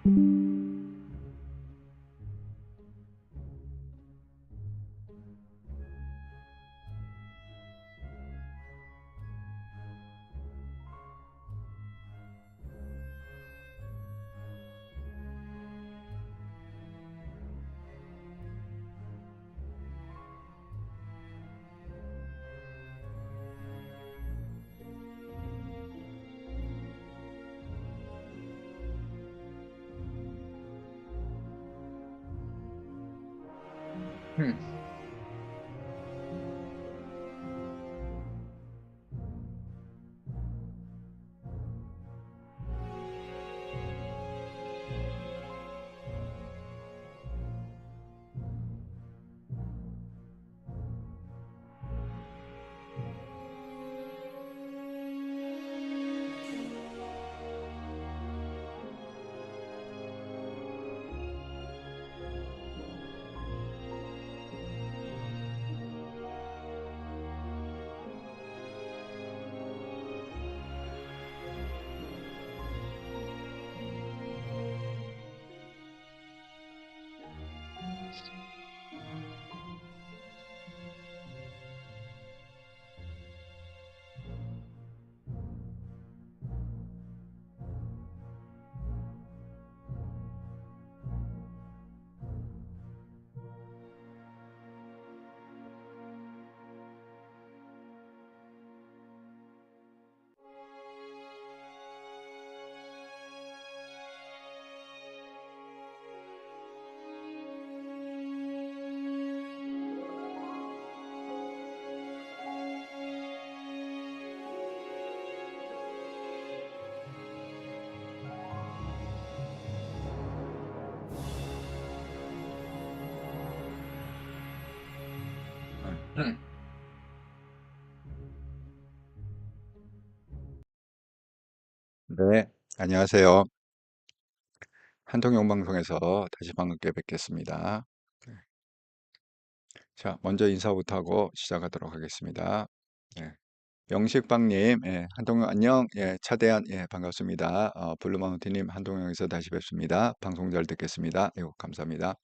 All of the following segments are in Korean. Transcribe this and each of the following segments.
음, 음. 네, 안녕하세요. 한통용 방송에서 다시 반갑게 뵙겠습니다. 자, 먼저 인사부터 하고 시작하도록 하겠습니다. 네. 영식빵님, 예, 한통용 안녕, 예, 차대한, 예, 반갑습니다. 블루마운틴님, 한통용에서 다시 뵙습니다. 방송 잘 듣겠습니다. 이거 감사합니다.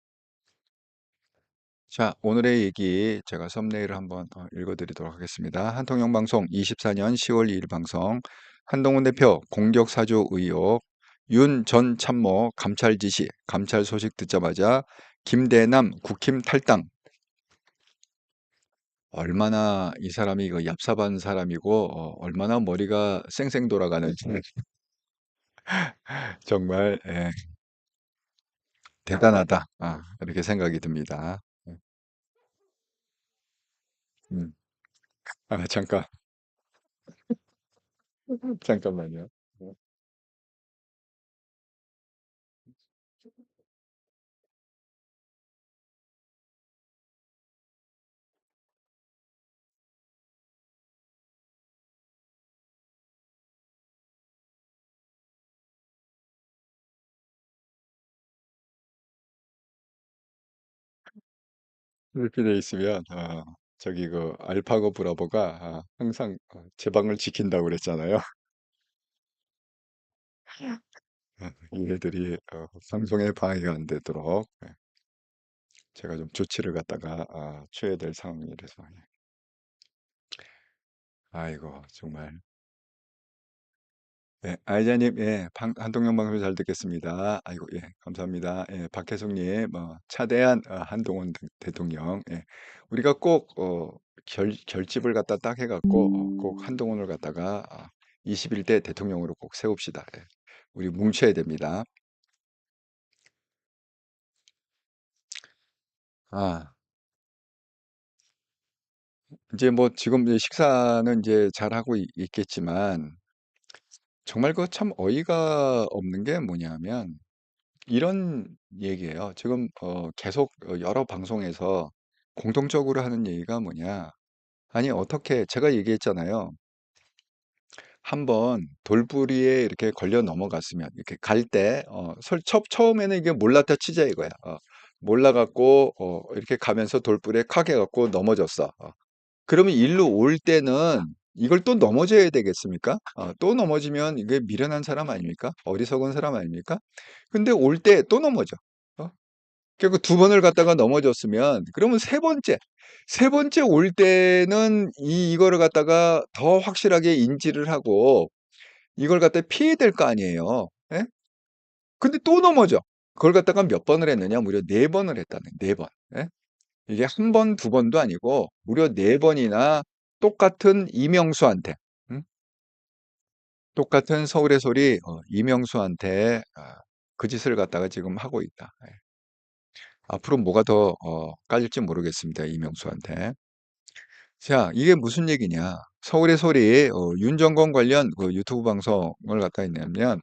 자, 오늘의 얘기 제가 썸네일을 한번 읽어드리도록 하겠습니다. 한통용 방송 24년 10월 2일 방송 한동훈 대표 공격 사주 의혹 윤 전 참모 감찰 지시 감찰 소식 듣자마자 김대남 국힘 탈당 얼마나 이 사람이 이거 얍삽한 사람이고 얼마나 머리가 쌩쌩 돌아가는지 정말 대단하다 이렇게 생각이 듭니다. 음. 잠깐 잠깐만요. 이렇게 돼 있으면 저기 그 알파고 브라보가 항상 제 방을 지킨다고 그랬잖아요. 얘네들이 방송에 방해가 안 되도록 제가 좀 조치를 갖다가 취해야 될 상황이라서 아이고 정말 아이자님 한동영 방송 잘 듣겠습니다. 아이고 감사합니다. 박혜숙님 차대한 한동훈 대통령 우리가 꼭 결집을 갖다 딱 해갖고 꼭 한동훈을 갖다가 21대 대통령으로 꼭 세웁시다. 우리 뭉쳐야 됩니다. 아, 이제 뭐 지금 이제 식사는 이제 잘 하고 있겠지만 정말 그 참 어이가 없는 게 뭐냐면 이런 얘기예요. 지금 계속 여러 방송에서 공통적으로 하는 얘기가 뭐냐? 아니 어떻게 제가 얘기했잖아요. 한번 돌부리에 이렇게 걸려 넘어갔으면 이렇게 갈 때 처음에는 이게 몰랐다 치자 이거야. 몰라갖고 이렇게 가면서 돌부리에 칵 해갖고 넘어졌어. 그러면 일로 올 때는 이걸 또 넘어져야 되겠습니까? 또 넘어지면 이게 미련한 사람 아닙니까? 어리석은 사람 아닙니까? 근데 올 때 또 넘어져. 어? 결국 두 번을 갖다가 넘어졌으면 그러면 세 번째 올 때는 이거를 갖다가 더 확실하게 인지를 하고 이걸 갖다 피해야 될 거 아니에요. 예? 근데 또 넘어져. 그걸 갖다가 몇 번을 했느냐? 무려 네 번을 했다는, 네 번. 예? 이게 한 번, 두 번도 아니고 무려 네 번이나 똑같은 이명수한테, 응? 똑같은 서울의 소리 이명수한테 그 짓을 갖다가 지금 하고 있다. 예. 앞으로 뭐가 더 깔릴지 모르겠습니다. 이명수한테. 자, 이게 무슨 얘기냐? 서울의 소리 윤정건 관련 그 유튜브 방송을 갖다 했냐면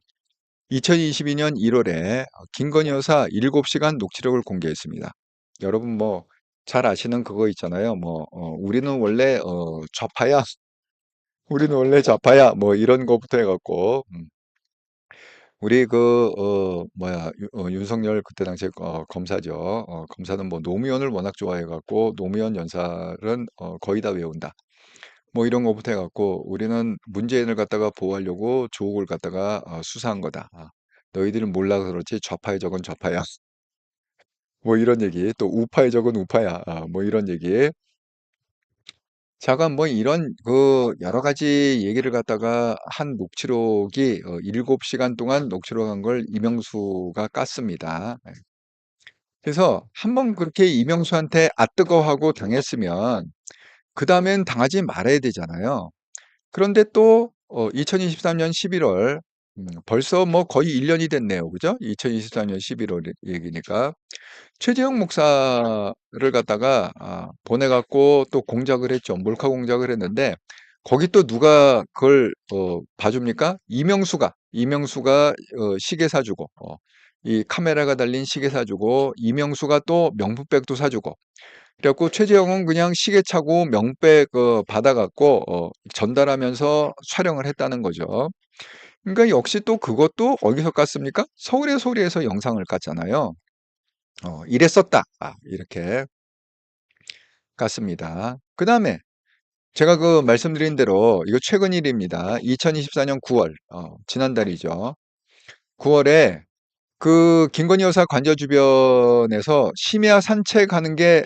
2022년 1월에 김건희 여사 7시간 녹취록을 공개했습니다. 여러분 뭐 잘 아시는 그거 있잖아요. 뭐 우리는 원래 좌파야. 우리는 원래 좌파야. 뭐 이런 거부터 해갖고 우리 그 뭐야 윤석열 그때 당시에 검사죠. 검사는 뭐 노무현을 워낙 좋아해갖고 노무현 연설은 거의 다 외운다. 뭐 이런 거부터 해갖고 우리는 문재인을 갖다가 보호하려고 조국을 갖다가 수사한 거다. 너희들은 몰라서 그렇지 좌파의 적은 좌파야. 뭐 이런 얘기. 또 우파의 적은 우파야. 뭐 이런 얘기. 자가 뭐 이런 그 여러 가지 얘기를 갖다가 한 녹취록이 7시간 동안 녹취록한 걸 이명수가 깠습니다. 예. 그래서 한번 그렇게 이명수한테 뜨거워하고 당했으면 그 다음엔 당하지 말아야 되잖아요. 그런데 또 2023년 11월 벌써 뭐 거의 1년이 됐네요. 그죠? 2023년 11월 얘기니까 최재형 목사를 갖다가 보내갖고 또 공작을 했죠. 몰카 공작을 했는데 거기 또 누가 그걸 봐줍니까? 이명수가 시계 사주고 이 카메라가 달린 시계 사주고 이명수가 또 명품백도 사주고 그래갖고 최재형은 그냥 시계 차고 명백 받아갖고 전달하면서 촬영을 했다는 거죠. 그러니까 역시 또 그것도 어디서 깠습니까? 서울의 소리에서 영상을 깠잖아요. 이랬었다. 이렇게 깠습니다. 그 다음에 제가 그 말씀드린 대로 이거 최근 일입니다. 2024년 9월, 지난달이죠. 9월에 그 김건희 여사 관저 주변에서 심야 산책하는 게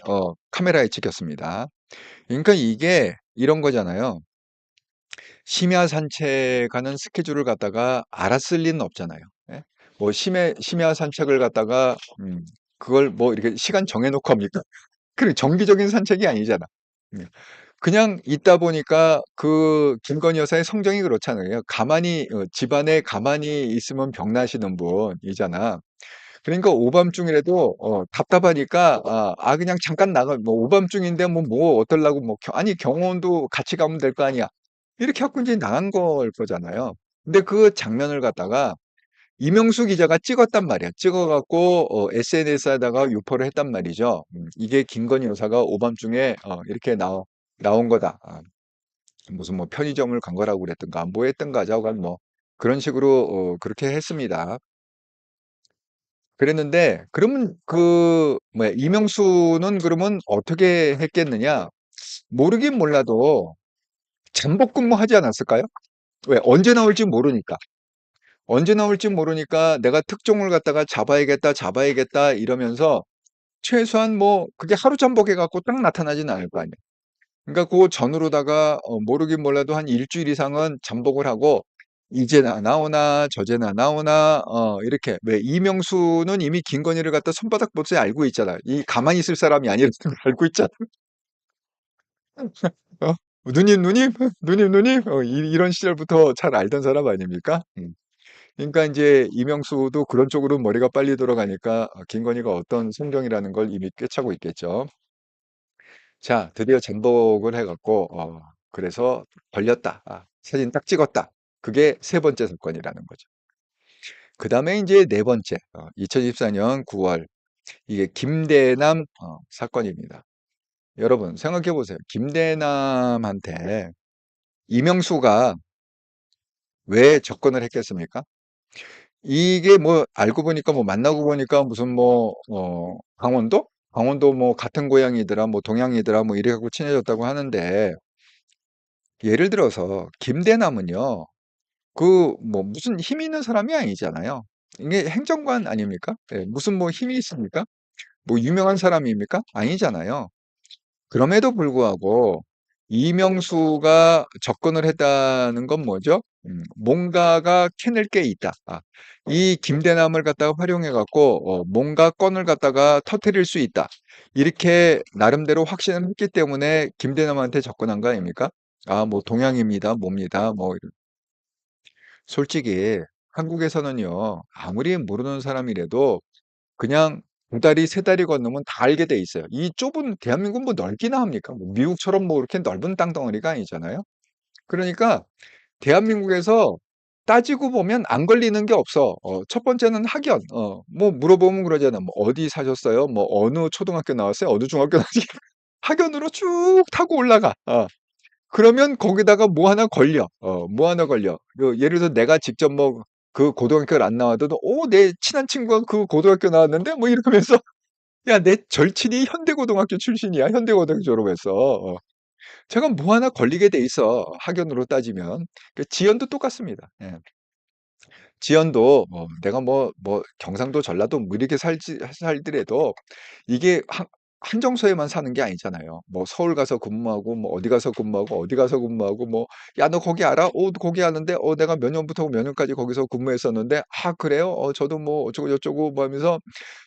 카메라에 찍혔습니다. 그러니까 이게 이런 거잖아요. 심야 산책하는 스케줄을 갖다가 알았을 리는 없잖아요. 예? 뭐 심야 산책을 갖다가 그걸 뭐 이렇게 시간 정해놓고 합니까? 그래 정기적인 산책이 아니잖아. 음. 그냥 있다 보니까 그 김건희 여사의 성정이 그렇잖아요. 가만히 집안에 가만히 있으면 병나시는 분이잖아. 그러니까 오밤중이라도 답답하니까 그냥 잠깐 나가 뭐 오밤중인데 뭐 어떨라고 뭐 아니 경호원도 같이 가면 될 거 아니야. 이렇게 하고 이제 나간 걸 거잖아요. 근데 그 장면을 갖다가 이명수 기자가 찍었단 말이야. 찍어 갖고 SNS에다가 유포를 했단 말이죠. 이게 김건희 여사가 오밤중에 이렇게 나온 거다. 무슨 뭐 편의점을 간 거라고 그랬던가 뭐 했던가 자오간 뭐 그런 식으로 그렇게 했습니다. 그랬는데 그러면 그 뭐야 이명수는 그러면 어떻게 했겠느냐? 모르긴 몰라도 잠복 근무하지 않았을까요? 왜 언제 나올지 모르니까. 언제 나올지 모르니까 내가 특종을 갖다가 잡아야겠다 이러면서 최소한 뭐 그게 하루 잠복해 갖고 딱 나타나진 않을 거 아니에요. 그러니까 그 전후로다가 모르긴 몰라도 한 일주일 이상은 잠복을 하고 이제나 나오나 저제나 나오나 이렇게 왜 이명수는 이미 김건희를 갖다 손바닥 보듯이 알고 있잖아. 이 가만히 있을 사람이 아니라는 걸 알고 있잖아. 어? 누님 이런 시절부터 잘 알던 사람 아닙니까? 그러니까 이제 이명수도 그런 쪽으로 머리가 빨리 돌아가니까 김건희가 어떤 심정이라는 걸 이미 꿰차고 있겠죠. 자, 드디어 잠복을 해갖고 그래서 걸렸다. 사진 딱 찍었다. 그게 세 번째 사건이라는 거죠. 그 다음에 이제 네 번째, 2024년 9월 이게 김대남 사건입니다. 여러분 생각해 보세요. 김대남한테 이명수가 왜 접근을 했겠습니까? 이게 뭐 알고 보니까 뭐 만나고 보니까 무슨 뭐 강원도? 강원도 뭐 같은 고향이더라 뭐 동양이더라 뭐 이래 갖고 친해졌다고 하는데 예를 들어서 김대남은요. 그 뭐 무슨 힘 있는 사람이 아니잖아요. 이게 행정관 아닙니까? 예. 무슨 뭐 힘이 있습니까? 뭐 유명한 사람입니까? 아니잖아요. 그럼에도 불구하고 이명수가 접근을 했다는 건 뭐죠? 뭔가가 캐낼 게 있다. 이 김대남을 갖다가 활용해 갖고 뭔가 건을 갖다가 터뜨릴 수 있다. 이렇게 나름대로 확신을 했기 때문에 김대남한테 접근한 거 아닙니까? 뭐 동양입니다. 뭡니다. 뭐 솔직히 한국에서는요. 아무리 모르는 사람이라도 그냥 두 다리 세 다리 건너면 다 알게 돼 있어요. 이 좁은 대한민국 뭐 넓기나 합니까? 뭐 미국처럼 뭐 이렇게 넓은 땅덩어리가 아니잖아요. 그러니까 대한민국에서 따지고 보면 안 걸리는 게 없어. 첫 번째는 학연. 뭐 물어보면 그러잖아. 뭐 "어디 사셨어요?" 뭐 "어느 초등학교 나왔어요?" "어느 중학교 나왔어요?" 학연으로 쭉 타고 올라가. 그러면 거기다가 뭐 하나 걸려. 뭐 하나 걸려. 예를 들어서 내가 직접 뭐 그 고등학교를 안 나와도 내 친한 친구가 그 고등학교 나왔는데 뭐 이러면서 야 내 절친이 현대고등학교 출신이야. 현대고등학교 졸업했어. 제가 뭐 하나 걸리게 돼 있어. 학연으로 따지면. 지연도 똑같습니다. 예. 지연도 내가 뭐 경상도 전라도 뭐 이렇게 살더라도 이게 한정소에만 사는 게 아니잖아요. 뭐 서울 가서 근무하고 뭐 어디 가서 근무하고 어디 가서 근무하고 뭐 "야 너 거기 알아?" 거기 아는데 내가 몇 년부터 몇 년까지 거기서 근무했었는데." "아 그래요? 저도 뭐 어쩌고 저쩌고." 뭐 하면서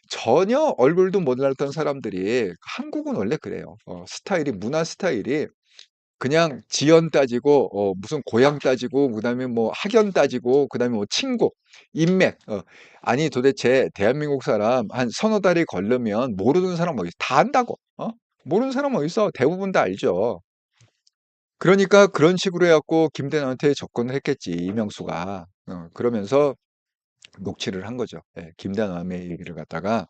전혀 얼굴도 못 알았던 사람들이 한국은 원래 그래요. 스타일이 문화 스타일이 그냥 지연 따지고 무슨 고향 따지고 그다음에 뭐 학연 따지고 그다음에 뭐 친구, 인맥 아니 도대체 대한민국 사람 한 서너 달이 걸르면 모르는 사람 어디 다 안다고. 모르는 사람 어디 있어. 대부분 다 알죠. 그러니까 그런 식으로 해 갖고 김대남한테 접근을 했겠지 이명수가. 그러면서 녹취를 한 거죠. 예. 김대남의 얘기를 갖다가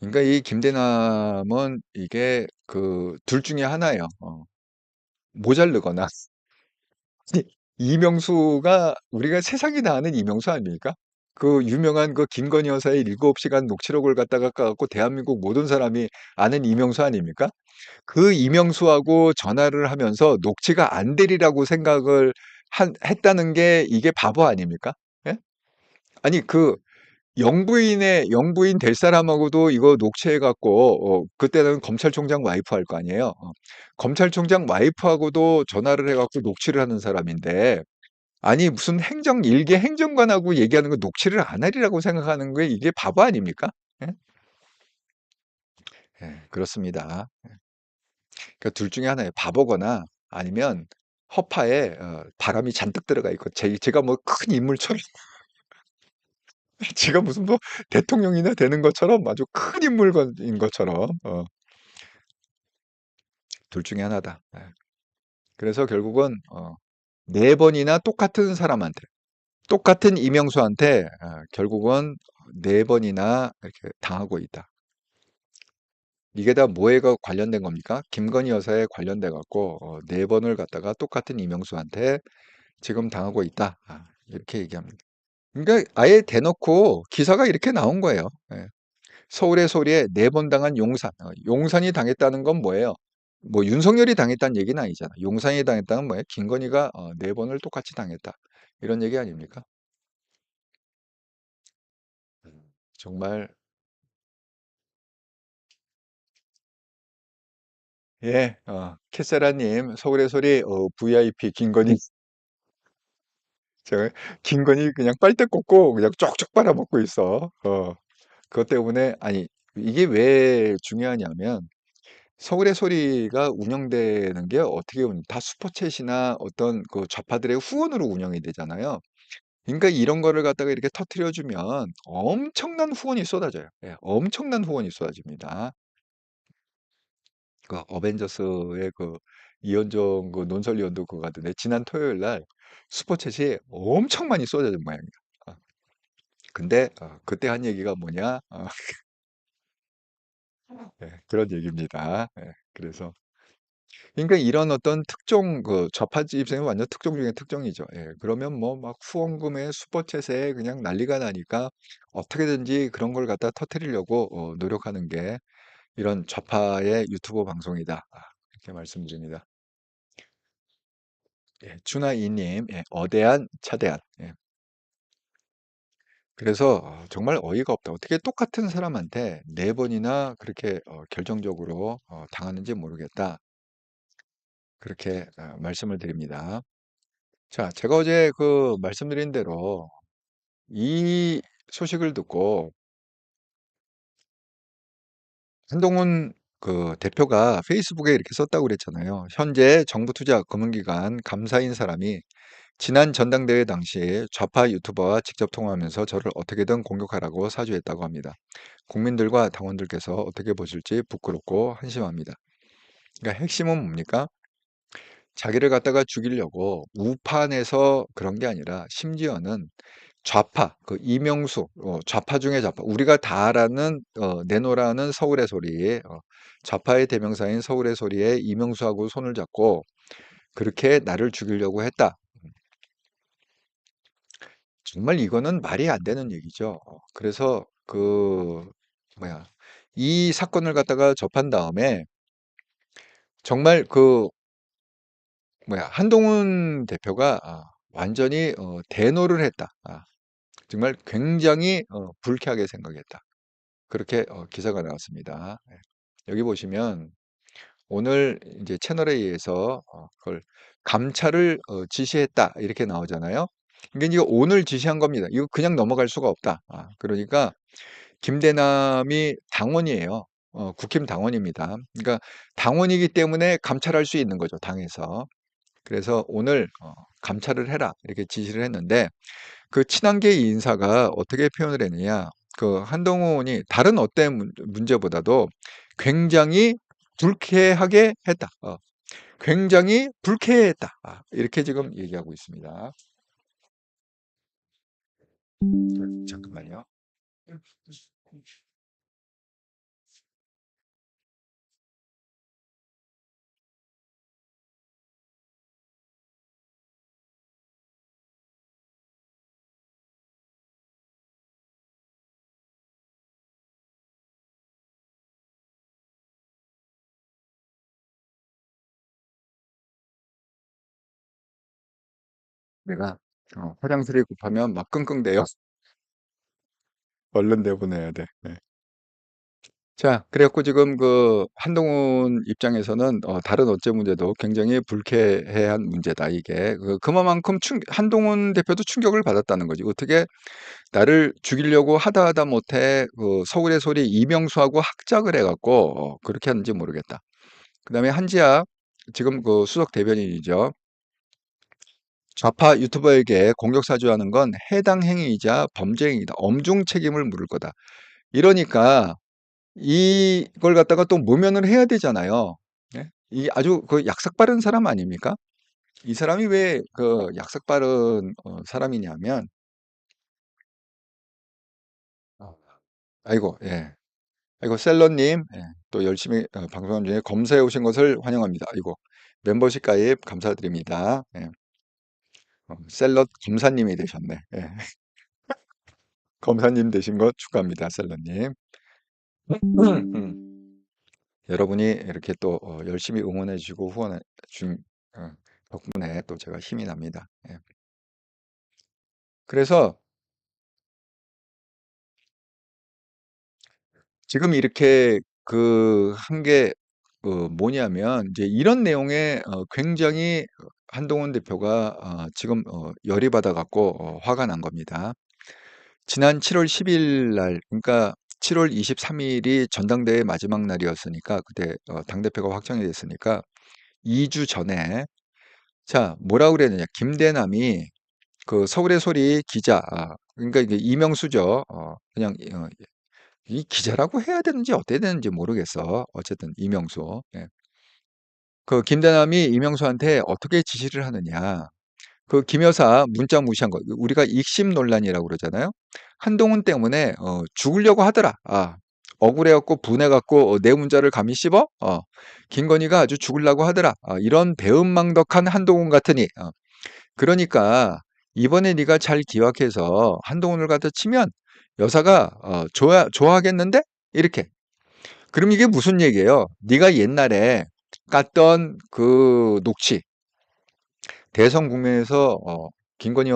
그러니까 이 김대남은 이게 그 둘 중에 하나예요. 모자르거나 이명수가 우리가 세상이 다 아는 이명수 아닙니까? 그 유명한 그 김건희 여사의 7시간 녹취록을 갖다가 까 갖고 대한민국 모든 사람이 아는 이명수 아닙니까? 그 이명수하고 전화를 하면서 녹취가 안 되리라고 생각을 한 했다는 게 이게 바보 아닙니까? 예? 아니 그 영부인 될 사람하고도 이거 녹취해 갖고 그때는 검찰총장 와이프 할 거 아니에요. 검찰총장 와이프하고도 전화를 해 갖고 녹취를 하는 사람인데 아니 무슨 일개 행정관하고 얘기하는 거 녹취를 안 하리라고 생각하는 게 이게 바보 아닙니까? 예? 예, 그렇습니다. 그러니까 둘 중에 하나예요. 바보거나 아니면 허파에 바람이 잔뜩 들어가 있고 제가 뭐 큰 인물처럼 제가 무슨 뭐 대통령이나 되는 것처럼 아주 큰 인물인 것처럼 둘 중에 하나다. 예. 그래서 결국은 4번이나 똑같은 사람한테 똑같은 이명수한테 결국은 4번이나 이렇게 당하고 있다. 이게 다 뭐에 관련된 겁니까? 김건희 여사에 관련돼 갖고 4번을 갖다가 똑같은 이명수한테 지금 당하고 있다. 이렇게 얘기합니다. 그러니까 아예 대놓고 기사가 이렇게 나온 거예요. 예. 서울의 소리에 4번 당한 용산. 용산이 당했다는 건 뭐예요? 뭐 윤석열이 당했다는 얘기는 아니잖아. 용산이 당했다는 뭐예요? 김건희가 4번을 똑같이 당했다. 이런 얘기 아닙니까? 정말 예. 캐세라님 서울의 소리 VIP 김건희 저 김건희 그냥 빨대 꽂고 그냥 쪽쪽 빨아먹고 있어. 그것 때문에 아니 이게 왜 중요하냐면 서울의 소리가 운영되는 게 어떻게 보면 다 슈퍼챗이나 어떤 그 좌파들의 후원으로 운영이 되잖아요. 그러니까 이런 거를 갖다가 이렇게 터뜨려 주면 엄청난 후원이 쏟아져요. 예. 엄청난 후원이 쏟아집니다. 그 어벤져스의 그 이현정 그 논설위원도 그거 같은데 지난 토요일 날 슈퍼챗이 엄청 많이 쏟아진 모양이야. 어. 근데 그때 한 얘기가 뭐냐? 예, 그런 얘기입니다. 예, 그래서 그러니까 이런 어떤 특종 그 좌파지 입장에 완전 특종 중에 특종이죠. 예, 그러면 뭐 막 후원금에 슈퍼챗에 그냥 난리가 나니까 어떻게든지 그런 걸 갖다 터뜨리려고 노력하는 게 이런 좌파의 유튜브 방송이다. 이렇게 말씀드립니다. 예, 준하이님, 예, 어대한, 차대한. 예. 그래서 정말 어이가 없다. 어떻게 똑같은 사람한테 네 번이나 그렇게 결정적으로 당하는지 모르겠다. 그렇게 말씀을 드립니다. 자, 제가 어제 그 말씀드린 대로 이 소식을 듣고 한동훈 그 대표가 페이스북에 이렇게 썼다고 그랬잖아요. 현재 정부투자금융기관 감사인 사람이 지난 전당대회 당시 좌파 유튜버와 직접 통화하면서 저를 어떻게든 공격하라고 사주했다고 합니다. 국민들과 당원들께서 어떻게 보실지 부끄럽고 한심합니다. 그러니까 핵심은 뭡니까? 자기를 갖다가 죽이려고 우판에서 그런 게 아니라 심지어는 좌파, 그 이명수, 좌파 중에 좌파, 우리가 다 알아는 내노라는 서울의 소리, 좌파의 대명사인 서울의 소리에 이명수하고 손을 잡고 그렇게 나를 죽이려고 했다. 정말 이거는 말이 안 되는 얘기죠. 그래서 그 뭐야 이 사건을 갖다가 접한 다음에 정말 그 뭐야 한동훈 대표가 완전히 대노를 했다. 정말 굉장히 불쾌하게 생각했다. 그렇게 기사가 나왔습니다. 예. 여기 보시면 오늘 이제 채널에 의해서 그걸 감찰을 지시했다 이렇게 나오잖아요. 그러니까 이거 오늘 지시한 겁니다. 이거 그냥 넘어갈 수가 없다. 그러니까 김대남이 당원이에요. 국힘 당원입니다. 그러니까 당원이기 때문에 감찰할 수 있는 거죠, 당에서. 그래서 오늘 감찰을 해라 이렇게 지시를 했는데 그 친한계 인사가 어떻게 표현을 했느냐? 그 한동훈이 다른 어떤 문제보다도 굉장히 불쾌하게 했다. 굉장히 불쾌했다. 이렇게 지금 얘기하고 있습니다. 잠깐만요. 내가 화장실이 급하면 막 끙끙대요. 얼른 내보내야 돼. 네. 자, 그래갖고 지금 그 한동훈 입장에서는 다른 어째 문제도 굉장히 불쾌해한 문제다, 이게. 그만큼 한동훈 대표도 충격을 받았다는 거지. 어떻게 나를 죽이려고 하다 못해 그 서울의 소리 이명수하고 학작을 해갖고 그렇게 하는지 모르겠다. 그다음에 한지아 지금 그 수석 대변인이죠. 좌파 유튜버에게 공격 사주하는 건 해당 행위이자 범죄 행위다. 엄중 책임을 물을 거다. 이러니까 이걸 갖다가 또 모면을 해야 되잖아요. 예? 이 아주 그 약삭 빠른 사람 아닙니까? 이 사람이 왜 그 약삭 빠른 사람이냐면, 어, 아이고, 예. 아이고, 셀러님, 예. 또 열심히 방송하는 중에 검사해 오신 것을 환영합니다. 아이고, 멤버십 가입 감사드립니다. 예. 셀러 검사님이 되셨네. 예. 검사님 되신 것 축하합니다, 셀러님. 여러분이 이렇게 또 열심히 응원해 주시고 후원해 준 덕분에 또 제가 힘이 납니다. 예. 그래서 지금 이렇게 그 한 게 뭐냐면 이제 이런 내용에 굉장히 한동훈 대표가 지금 열이 받아 갖고 화가 난 겁니다. 지난 7월 10일 날, 그러니까 7월 23일이 전당대회 마지막 날이었으니까 그때 당대표가 확정이 됐으니까 2주 전에 자, 뭐라고 그랬느냐. 김대남이 그 서울의 소리 기자, 그러니까 이게 이명수죠. 그냥 이 기자라고 해야 되는지 어떻게 되는지 모르겠어. 어쨌든 이명수. 예. 그 김대남이 이명수한테 어떻게 지시를 하느냐. 그 김 여사 문자 무시한 거. 우리가 익심 논란이라고 그러잖아요. 한동훈 때문에 죽으려고 하더라. 억울해갖고 분해갖고 내 문자를 감히 씹어? 김건희가 아주 죽으려고 하더라. 이런 배은망덕한 한동훈 같으니. 그러니까 이번에 네가 잘 기억해서 한동훈을 갖다 치면 여사가 좋아하겠는데? 이렇게. 그럼 이게 무슨 얘기예요? 네가 옛날에 깠던 그 녹취, 대선 국면에서 김건희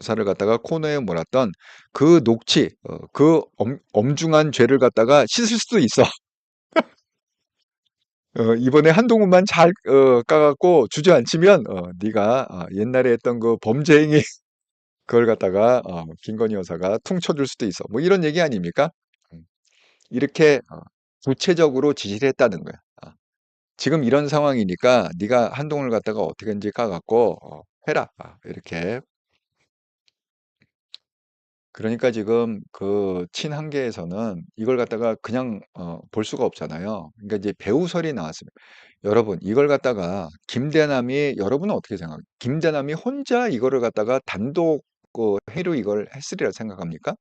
여사를 갖다가 코너에 몰았던 그 녹취, 그 엄중한 죄를 갖다가 씻을 수도 있어. 이번에 한동훈만 잘 까갖고 주저앉히면 네가 옛날에 했던 그 범죄 행위 그걸 갖다가 김건희 여사가 퉁쳐줄 수도 있어. 뭐 이런 얘기 아닙니까? 음, 이렇게 구체적으로 지시를 했다는 거야. 지금 이런 상황이니까 네가 한동훈을 갖다가 어떻게든지 까갖고 해라. 이렇게. 그러니까 지금 그 친한계에서는 이걸 갖다가 그냥 볼 수가 없잖아요. 그러니까 이제 배우설이 나왔습니다. 여러분, 이걸 갖다가 김대남이 여러분은 어떻게 생각해요? 김대남이 혼자 이거를 갖다가 단독 행위로 이걸 했으리라 생각합니까?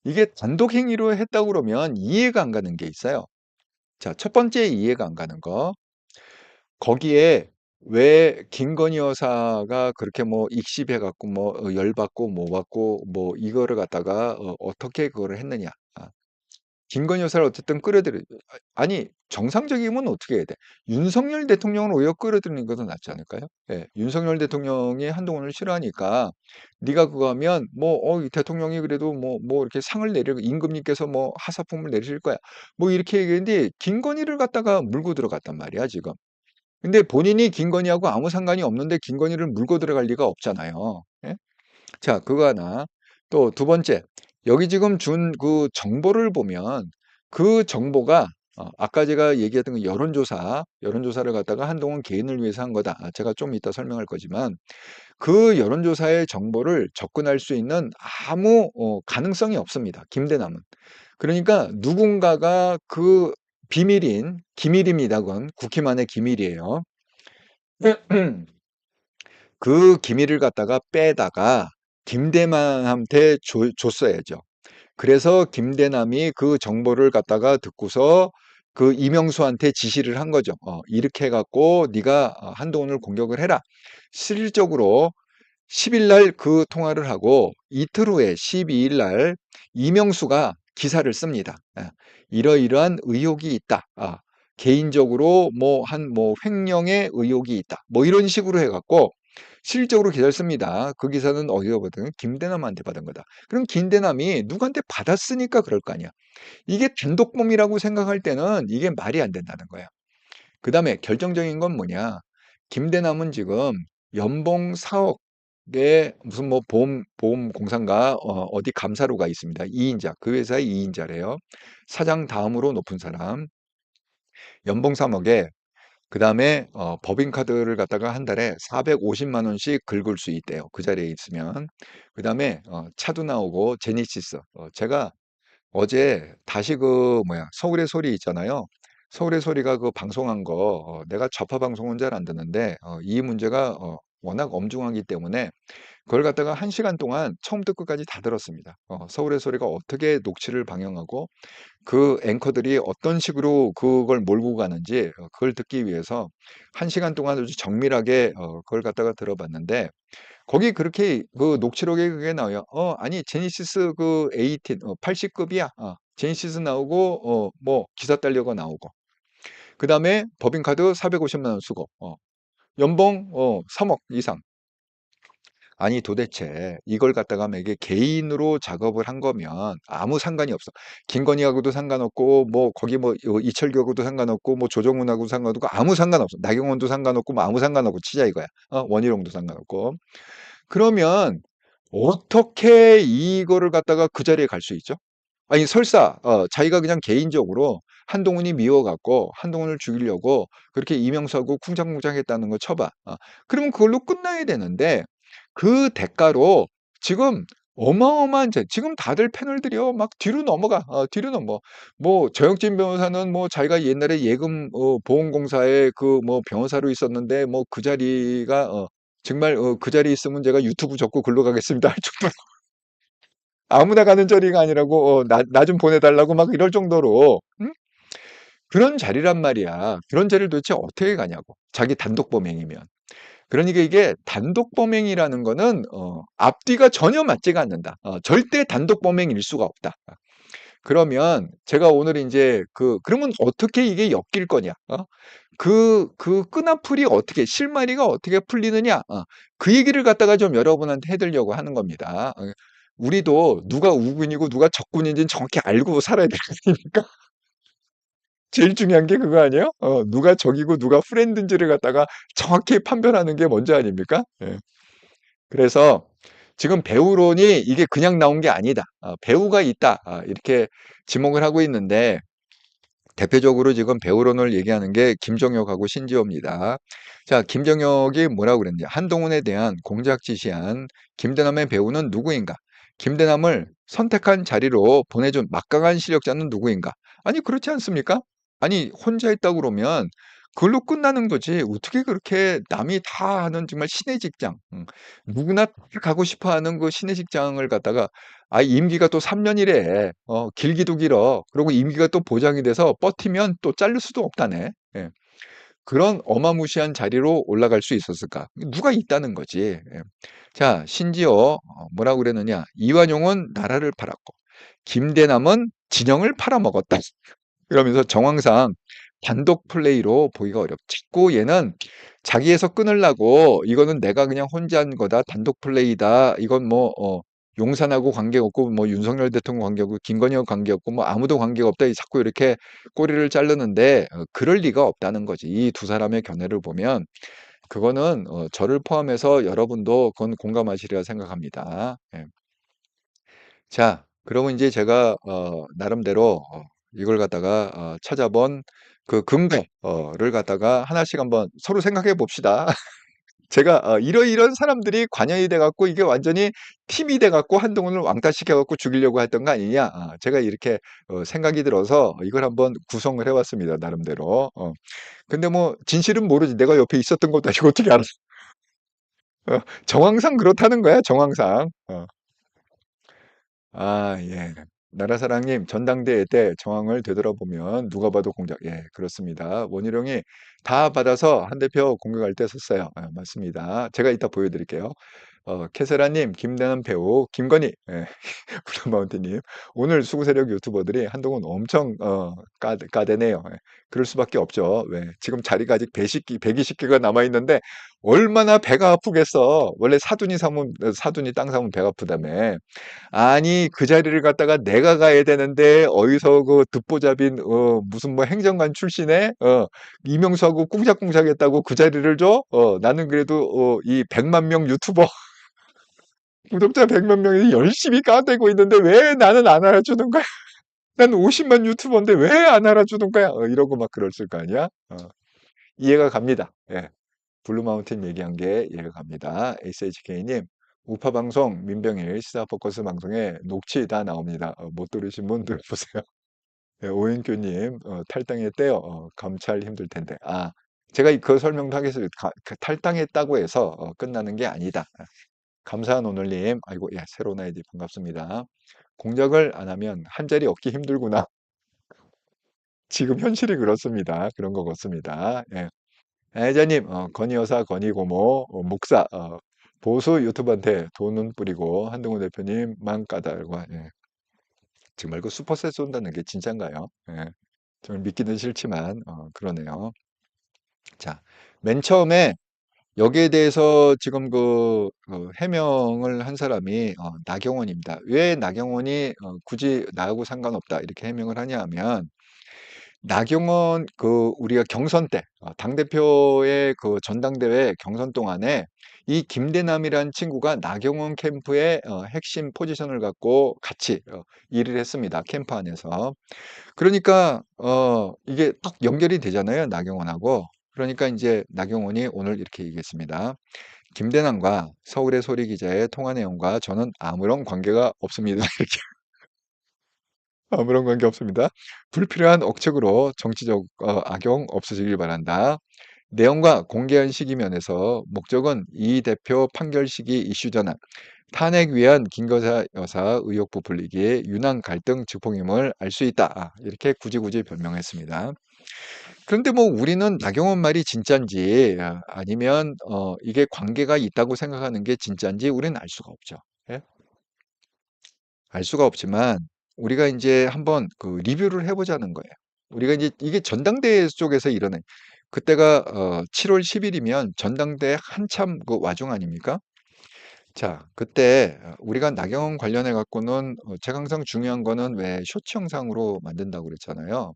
이게 단독 행위로 했다고 그러면 이해가 안 가는 게 있어요. 자, 첫 번째 이해가 안 가는 거. 거기에 왜 김건희 여사가 그렇게 뭐 익십해 갖고 뭐 열받고 뭐 받고 뭐 이거를 갖다가 어떻게 그거를 했느냐. 김건희 여사를 어쨌든 끌어들여 아니 정상적이면 어떻게 해야 돼? 윤석열 대통령을 오히려 끌어들이는 것도 낫지 않을까요? 예. 윤석열 대통령이 한동훈을 싫어하니까 네가 그거 하면 뭐 이 대통령이 그래도 뭐 이렇게 상을 내리고 임금님께서 뭐 하사품을 내리실 거야. 뭐 이렇게 얘기했는데 김건희를 갖다가 물고 들어갔단 말이야, 지금. 근데 본인이 김건희하고 아무 상관이 없는데 김건희를 물고 들어갈 리가 없잖아요. 예? 자, 그거 하나. 또 두 번째, 여기 지금 준 그 정보를 보면 그 정보가 아까 제가 얘기했던 그 여론조사를 갖다가 한동훈 개인을 위해서 한 거다. 제가 좀 이따 설명할 거지만 그 여론조사의 정보를 접근할 수 있는 아무 가능성이 없습니다. 김대남은. 그러니까 누군가가 그 기밀입니다. 그건 국힘만의 기밀이에요. 그 기밀을 갖다가 빼다가 김대남한테 줬어야죠. 그래서 김대남이 그 정보를 갖다가 듣고서 그 이명수한테 지시를 한 거죠. 이렇게 해갖고 네가 한동훈을 공격을 해라. 실질적으로 10일 날 그 통화를 하고 이틀 후에 12일 날 이명수가 기사를 씁니다. 이러이러한 의혹이 있다. 개인적으로 뭐 횡령의 의혹이 있다. 뭐 이런 식으로 해갖고 실적으로 기사를 씁니다. 그 기사는 어디가 받은? 김대남한테 받은 거다. 그럼 김대남이 누구한테 받았으니까 그럴 거 아니야. 이게 단독범이라고 생각할 때는 이게 말이 안 된다는 거야. 그 다음에 결정적인 건 뭐냐. 김대남은 지금 연봉 4억에 무슨 뭐 보험공사인가 어디 감사로가 있습니다. 2인자. 그 회사의 2인자래요. 사장 다음으로 높은 사람. 연봉 3억에 그 다음에 법인카드를 갖다가 한 달에 450만 원씩 긁을 수 있대요. 그 자리에 있으면. 그 다음에 차도 나오고 제니시스. 제가 어제 다시 그 뭐야 서울의 소리 있잖아요. 서울의 소리가 그 방송한 거 내가 좌파 방송은 잘 안 듣는데 이 문제가 워낙 엄중하기 때문에 그걸 갖다가 1시간 동안 처음부터 끝까지 다 들었습니다. 서울의 소리가 어떻게 녹취를 방영하고 그 앵커들이 어떤 식으로 그걸 몰고 가는지 그걸 듣기 위해서 1시간 동안 아주 정밀하게 그걸 갖다가 들어봤는데 거기 그렇게 그 녹취록에 그게 나와요. 아니 제니시스 그 18 80급이야. 제니시스 나오고 뭐 기사 달려가 나오고. 그다음에 법인카드 450만 원 수고. 연봉 3억 이상. 아니 도대체 이걸 갖다가 만약에 개인으로 작업을 한 거면 아무 상관이 없어. 김건희하고도 상관없고 뭐 거기 뭐 이철규하고도 상관없고 뭐 조정훈하고도 상관없고 아무 상관없어. 나경원도 상관없고 뭐 아무 상관없고 치자 이거야. 원희룡도 상관없고. 그러면 어떻게 이거를 갖다가 그 자리에 갈 수 있죠? 아니 설사 자기가 그냥 개인적으로 한동훈이 미워갖고 한동훈을 죽이려고 그렇게 이명수하고 쿵장쿵장했다는 거 쳐봐. 그러면 그걸로 끝나야 되는데 그 대가로 지금 어마어마한 지금 다들 패널들이요 막 뒤로 넘어가. 뒤로 넘어. 뭐 정혁진 변호사는 뭐 자기가 옛날에 예금 보험공사에 그 뭐 변호사로 있었는데 뭐 그 자리가 정말 그 자리에 있으면 제가 유튜브 접고 글로 가겠습니다 할 정도로 아무나 가는 자리가 아니라고 나 좀 보내달라고 막 이럴 정도로 응? 그런 자리란 말이야. 그런 자리를 도대체 어떻게 가냐고. 자기 단독 범행이면. 그러니까 이게 단독 범행이라는 거는 앞뒤가 전혀 맞지가 않는다. 절대 단독 범행일 수가 없다. 그러면 제가 오늘 인제 그러면 어떻게 이게 엮일 거냐? 그 끈앞풀이 어떻게 실마리가 어떻게 풀리느냐? 그 얘기를 갖다가 좀 여러분한테 해 드리려고 하는 겁니다. 우리도 누가 우군이고 누가 적군인지는 정확히 알고 살아야 되는 거니까 제일 중요한 게 그거 아니에요? 누가 적이고 누가 프렌드인지를 갖다가 정확히 판별하는 게 먼저 아닙니까? 예. 그래서 지금 배우론이 이게 그냥 나온 게 아니다. '배우가 있다.' 이렇게 지목을 하고 있는데 대표적으로 지금 배우론을 얘기하는 게 김정역하고 신지어입니다. 자, 김정역이 뭐라고 그랬냐? 한동훈에 대한 공작 지시한 김대남의 배우는 누구인가? 김대남을 선택한 자리로 보내준 막강한 실력자는 누구인가? 아니, 그렇지 않습니까? 아니, 혼자 있다고 그러면 그걸로 끝나는 거지. 어떻게 그렇게 남이 다 하는 정말 신의 직장, 누구나 다 가고 싶어 하는 그 신의 직장을 갖다가 임기가 또 3 년이래. 길기도 길어. 그리고 임기가 또 보장이 돼서 버티면 또 자를 수도 없다네. 예. 그런 어마무시한 자리로 올라갈 수 있었을까? 누가 있다는 거지. 예. 자, 심지어 뭐라고 그랬느냐? 이완용은 나라를 팔았고 김대남은 진영을 팔아먹었다. 그러면서 정황상 단독 플레이로 보기가 어렵지. 자꾸 얘는 자기에서 끊으려고 이거는 내가 그냥 혼자 한 거다. 단독 플레이다. 이건 뭐 용산하고 관계없고 뭐 윤석열 대통령 관계없고 김건희하고 관계없고 뭐 아무도 관계가 없다. 자꾸 이렇게 꼬리를 자르는데 그럴 리가 없다는 거지. 이 두 사람의 견해를 보면 그거는 저를 포함해서 여러분도 그건 공감하시리라 생각합니다. 예. 자, 그러면 이제 제가 나름대로 이걸 갖다가 찾아본 그 근거를 갖다가 하나씩 한번 서로 생각해 봅시다. 제가 이러이런 사람들이 관여이 돼 갖고 이게 완전히 팀이 돼 갖고 한동훈을 왕따시켜 갖고 죽이려고 했던 거 아니냐. 제가 이렇게 생각이 들어서 이걸 한번 구성을 해 봤습니다, 나름대로. 근데 뭐 진실은 모르지. 내가 옆에 있었던 것도 아니고 어떻게 알았어. 정황상 그렇다는 거야, 정황상. 예. 나라사랑님, 전당대회 때 정황을 되돌아보면 누가 봐도 공작. 예, 그렇습니다. 원희룡이 다 받아서 한 대표 공격할 때 썼어요. 맞습니다. 제가 이따 보여드릴게요. 캐세라님, 김대남 배우, 김건희, 예, 블루마운틴님, 오늘 수구세력 유튜버들이 한동훈 엄청 까대네요. 예, 그럴 수밖에 없죠. 왜? 지금 자리가 아직 120개가 남아있는데 얼마나 배가 아프겠어. 원래 사돈이 땅 사면 배가 아프다며. 아니 그 자리를 갖다가 내가 가야 되는데 어디서 그 듣보잡인 무슨 뭐 행정관 출신의 이명수하고 꿍짝꿍짝 했다고 그 자리를 줘? 나는 그래도 이 100만 명 유튜버 구독자 100만 명이 열심히 까대고 있는데 왜 나는 안 알아주는 거야? 난 50만 유튜버인데 왜 안 알아주는 거야? 이러고 막 그랬을 거 아니야? 이해가 갑니다. 예. 블루마운틴 얘기한 게 이해가 갑니다. SHK님, 우파 방송 민병일 시사 포커스 방송에 녹취 다 나옵니다. 못 들으신 분 들어보세요. 네, 오인규님, 탈당했대요. 검찰 힘들 텐데. 제가 그 설명도 하겠습니다. 탈당했다고 해서 끝나는 게 아니다. 감사한 오늘님, 아이고, 예, 새로운 아이디 반갑습니다. 공작을 안 하면 한 자리 얻기 힘들구나. 지금 현실이 그렇습니다. 그런 것 같습니다. 예. 애자님, 건희 여사, 건희 고모, 목사, 보수 유튜브한테 돈은 뿌리고 한동훈 대표님만 까달과 예. 정말 그 슈퍼셋 쏜다는 게 진짠가요? 예. 정말 믿기는 싫지만 그러네요. 자, 맨 처음에 여기에 대해서 지금 해명을 한 사람이 나경원입니다. 왜 나경원이 굳이 나하고 상관없다 이렇게 해명을 하냐 하면 나경원 우리가 경선 때 당대표의 그 전당대회 경선 동안에 이 김대남이라는 친구가 나경원 캠프의 핵심 포지션을 갖고 같이 일을 했습니다. 캠프 안에서. 그러니까 이게 딱 연결이 되잖아요, 나경원하고. 그러니까 인제 나경원이 오늘 이렇게 얘기했습니다. "김대남과 서울의 소리 기자의 통화 내용과 저는 아무런 관계가 없습니다." 이렇게. "아무런 관계 없습니다. 불필요한 억측으로 정치적 악용 없으시길 바란다. 내용과 공개한 시기 면에서 목적은 이 대표 판결 시기 이슈 전환, 탄핵 위한 김여사 여사 의혹 부풀리기에 윤한 갈등 증폭임을 알 수 있다." 이렇게 굳이 변명했습니다. 그런데 뭐 우리는 나경원 말이 진짠지 아니면 이게 관계가 있다고 생각하는 게 진짠지 우리는 알 수가 없죠. 예? 알 수가 없지만 우리가 이제 한번 그 리뷰를 해보자는 거예요. 우리가 이제 이게 전당대회 쪽에서 일어난 그때가 7월 10일이면 전당대회 한참 그 와중 아닙니까? 자, 그때 우리가 나경원 관련해 갖고는 제가 항상 중요한 거는 왜 쇼츠 영상으로 만든다고 그랬잖아요.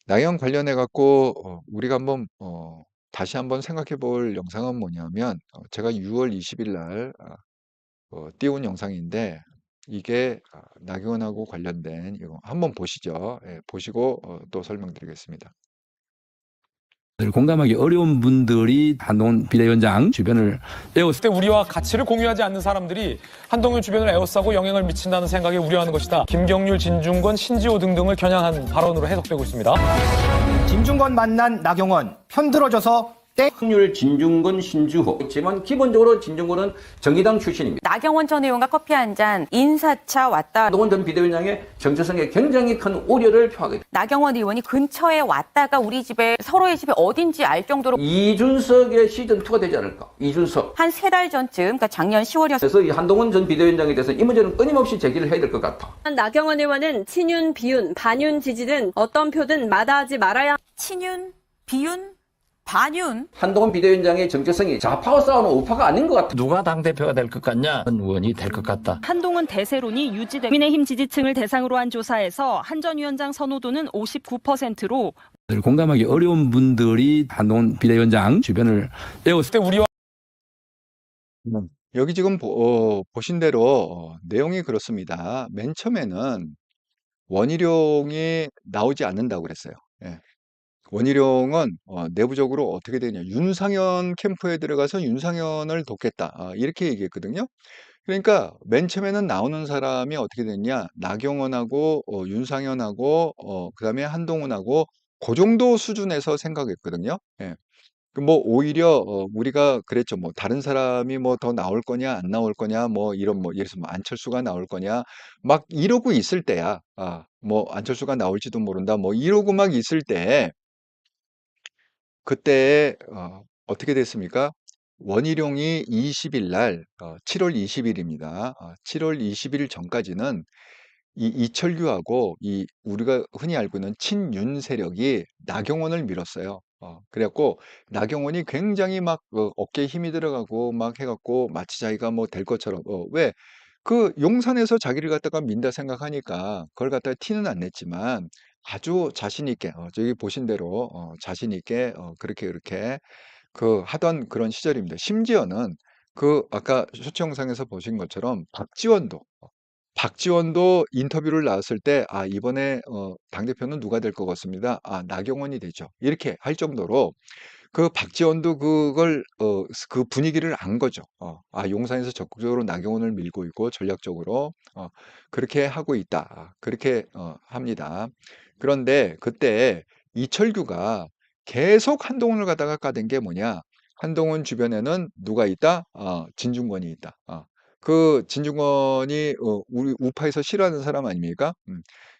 나경원 관련해 갖고 우리가 한번 다시 한번 생각해 볼 영상은 뭐냐면 제가 6월 20일 날 띄운 영상인데 이게 나경원하고 관련된 이거 한번 보시죠. 예, 보시고 또 설명드리겠습니다. 공감하기 어려운 분들이 한동훈 비대위원장 주변을 에워싸 그때 우리와 가치를 공유하지 않는 사람들이 한동훈 주변을 에워싸고 영향을 미친다는 생각에 우려하는 것이다. 김경률, 진중권, 신지호 등등을 겨냥한 발언으로 해석되고 있습니다. 진중권 만난 나경원 편들어져서 확률 진중권, 신주호. 그렇지만 기본적으로 진중권은 정의당 출신입니다. 나경원 전 의원과 커피 한 잔 인사차 왔다. 한동훈 전 비대위원장의 정체성에 굉장히 큰 우려를 표하게 됩니다. 나경원 의원이 근처에 왔다가 우리 집에 서로의 집이 어딘지 알 정도로 이준석의 시즌2가 되지 않을까. 이준석. 한 3달 전쯤, 그러니까 작년 10월이었어요. 그래서 이 한동훈 전 비대위원장에 대해서 이 문제는 끊임없이 제기를 해야 될 것 같아. 나경원 의원은 친윤, 비윤, 반윤 지지는 어떤 표든 마다하지 말아야. 친윤, 비윤, 반윤. 한동훈 비대위원장의 정체성이 좌파와 싸우는 우파가 아닌 것 같아. 누가 당대표가 될 것 같냐? 한 의원이 될 것 같다. 한동훈 대세론이 유지돼 국민의힘 지지층을 대상으로 한 조사에서 한 전 위원장 선호도는 59%로 공감하기 어려운 분들이 한동훈 비대위원장 주변을 에워싸 그때 우리와 여기 지금 보신 대로 내용이 그렇습니다. 맨 처음에는 원희룡이 나오지 않는다고 그랬어요. 예. 원희룡은 내부적으로 어떻게 되냐. 윤상현 캠프에 들어가서 윤상현을 돕겠다. 이렇게 얘기했거든요. 그러니까 맨 처음에는 나오는 사람이 어떻게 됐냐. 나경원하고 윤상현하고 그다음에 한동훈하고 그 정도 수준에서 생각했거든요. 예. 뭐 오히려 우리가 그랬죠. 뭐 다른 사람이 뭐 더 나올 거냐 안 나올 거냐 뭐 이런 뭐 예를 들어서 뭐 안철수가 나올 거냐 막 이러고 있을 때야. 뭐 안철수가 나올지도 모른다. 뭐 이러고 막 있을 때 그때 어떻게 됐습니까? 원희룡이 20일 날 7월 20일입니다. 7월 20일 전까지는 이 이철규하고 이 우리가 흔히 알고 있는 친윤 세력이 나경원을 밀었어요. 그래갖고 나경원이 굉장히 막 어깨에 힘이 들어가고 막 해갖고 마치 자기가 뭐 될 것처럼 왜? 그 용산에서 자기를 갖다가 민다 생각하니까 그걸 갖다가 티는 안 냈지만 아주 자신 있게 저기 보신 대로 자신 있게 그렇게 그 하던 그런 시절입니다. 심지어는 그 아까 쇼츠 영상에서 보신 것처럼 박지원도 인터뷰를 나왔을 때 이번에 당대표는 누가 될 것 같습니다. 나경원이 되죠. 이렇게 할 정도로 그 박지원도 그걸 그 분위기를 안 거죠. 용산에서 적극적으로 나경원을 밀고 있고 전략적으로 그렇게 하고 있다. 그렇게 합니다. 그런데 그때 이철규가 계속 한동훈을 갖다가 까댄 게 뭐냐? 한동훈 주변에는 누가 있다? 진중권이 있다. 그 진중권이 우리 우파에서 싫어하는 사람 아닙니까?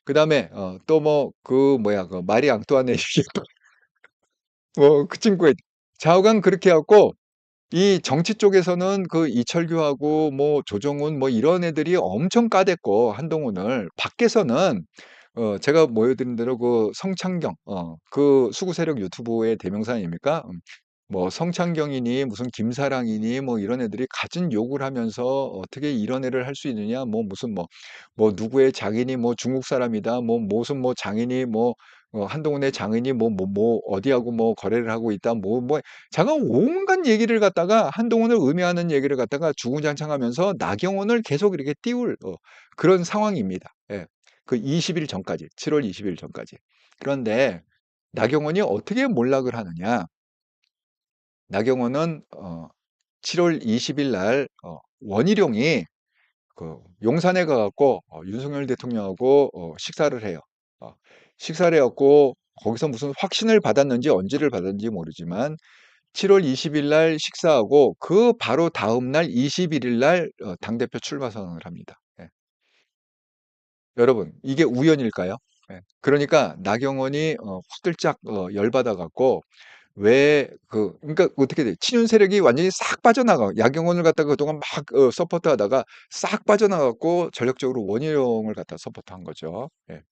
그다음에 또 뭐 그 뭐야 그 마리 앙뚜아네트 그 친구의 좌우간 그렇게 해갖고 이 정치 쪽에서는 그 이철규하고 뭐 조정훈 뭐 이런 애들이 엄청 까댔고 한동훈을 밖에서는 제가 보여드린 대로 그 성창경 그 수구 세력 유튜브의 대명사 아닙니까? 뭐 성창경이니 무슨 김사랑이니 뭐 이런 애들이 갖은 욕을 하면서 어떻게 이런 애를 할 수 있느냐 뭐 무슨 뭐 누구의 장인이 뭐 중국 사람이다 뭐 무슨 뭐 장인이 뭐 한동훈의 장인이 뭐 어디하고 뭐 거래를 하고 있다 뭐 잠깐 온갖 얘기를 갖다가 한동훈을 음해하는 얘기를 갖다가 주구장창하면서 나경원을 계속 이렇게 띄울 그런 상황입니다. 예. 그 20일 전까지 7월 20일 전까지. 그런데 나경원이 어떻게 몰락을 하느냐? 나경원은 7월 20일 날 원희룡이 그 용산에 가갖고 윤석열 대통령하고 식사를 해요. 식사를 해갖고 거기서 무슨 확신을 받았는지 언지를 받았는지 모르지만 7월 20일 날 식사하고 그 바로 다음 날 21일 날 당대표 출마 선언을 합니다. 예. 여러분 이게 우연일까요? 예. 그러니까 나경원이 화들짝 열받아 갖고 그러니까 어떻게 돼? 친윤 세력이 완전히 싹 빠져나가. 나경원을 갖다가 그동안 막 서포트하다가 싹 빠져나갔고 전력적으로 원희룡을 갖다 서포트한 거죠. 예.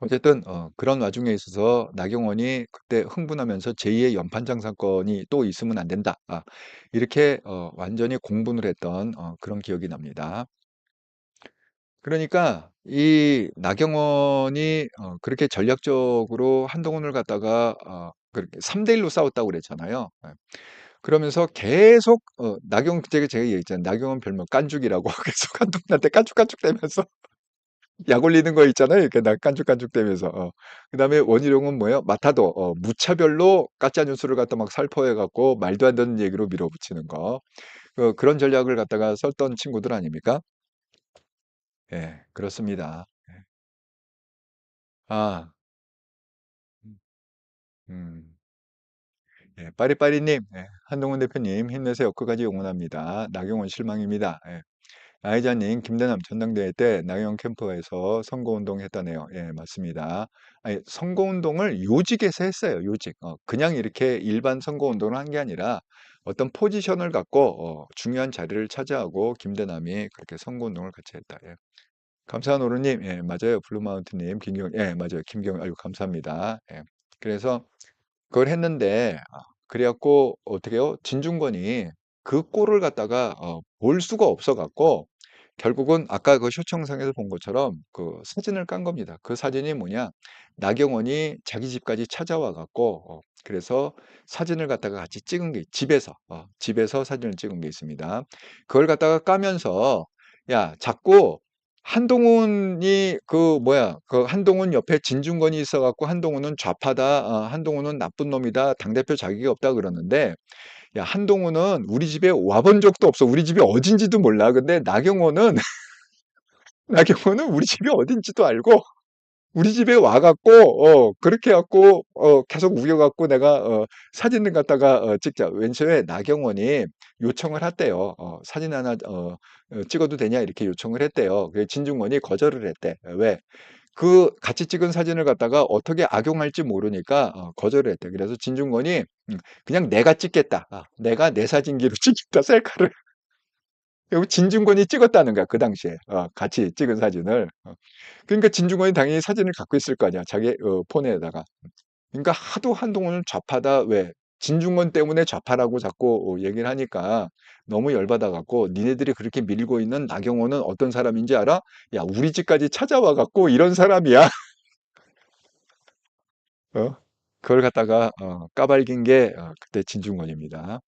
어쨌든 그런 와중에 있어서 나경원이 그때 흥분하면서 제2의 연판장 사건이 또 있으면 안 된다. 이렇게 완전히 공분을 했던 그런 기억이 납니다. 그러니까 이 나경원이 그렇게 전략적으로 한동훈을 갖다가 그렇게 3대 1로 싸웠다고 그랬잖아요. 예. 그러면서 계속 제가 얘기했잖아요. 나경원 별명 깐죽이라고 계속 한동훈한테 깐죽깐죽대면서 약 올리는 거 있잖아요. 이렇게 나 깐죽깐죽대면서. 그다음에 원희룡은 뭐예요? 마타도 무차별로 가짜 뉴스를 갖다 막 살포해 갖고 말도 안 되는 얘기로 밀어붙이는 거. 그런 전략을 갖다가 썼던 친구들 아닙니까? 예, 그렇습니다. 예. 아, 음, 음. 예, 빠리빠리님, 예, 한동훈 대표님 힘내세요. 끝까지 응원합니다. 나경원 실망입니다. 예. 아이자님, 김대남 전당대회 때 나경원 캠프에서 선거운동 했다네요. 예, 맞습니다. 아니, 선거운동을 요직에서 했어요. 요직. 그냥 이렇게 일반 선거운동을 한 게 아니라 어떤 포지션을 갖고 중요한 자리를 차지하고 김대남이 그렇게 선거운동을 같이 했다. 예. 감사한 오르님, 예, 맞아요. 블루마운트님, 예, 맞아요. 아이고, 감사합니다. 예. 그래서 그걸 했는데, 그래갖고, 어떻게 해요? 진중권이 그 꼴을 갖다가, 볼 수가 없어갖고, 결국은 아까 그 쇼청상에서 본 것처럼 그 사진을 깐 겁니다. 그 사진이 뭐냐? 나경원이 자기 집까지 찾아와갖고, 그래서 사진을 갖다가 같이 찍은 게, 집에서 사진을 찍은 게 있습니다. 그걸 갖다가 까면서, 야, 자꾸 한동훈이 그 한동훈 옆에 진중권이 있어갖고 한동훈은 좌파다, 한동훈은 나쁜 놈이다, 당대표 자격이 없다 그러는데, 야, 한동훈은 우리 집에 와본 적도 없어. 우리 집이 어딘지도 몰라. 근데 나경원은 우리 집이 어딘지도 알고 우리 집에 와갖고 그렇게 해갖고 계속 우겨갖고 내가 사진을 갖다가 찍자. 왼쪽에 나경원이 요청을 했대요. 사진 하나 찍어도 되냐 이렇게 요청을 했대요. 그래서 진중권이 거절을 했대. 왜? 그 같이 찍은 사진을 갖다가 어떻게 악용할지 모르니까 거절을 했대. 그래서 진중권이 그냥 내가 찍겠다. 내가 내 사진기로 찍겠다. 셀카를. 그리고 진중권이 찍었다는 거야. 그 당시에 같이 찍은 사진을. 그러니까 진중권이 당연히 사진을 갖고 있을 거 아니야. 자기 폰에다가. 그러니까 하도 한동훈은 좌파다. 왜? 진중권 때문에 좌파라고 자꾸 얘기를 하니까 너무 열받아 갖고 니네들이 그렇게 밀고 있는 나경원은 어떤 사람인지 알아? 야, 우리 집까지 찾아와 갖고 이런 사람이야. 그걸 갖다가 까발긴 게 그때 진중권입니다.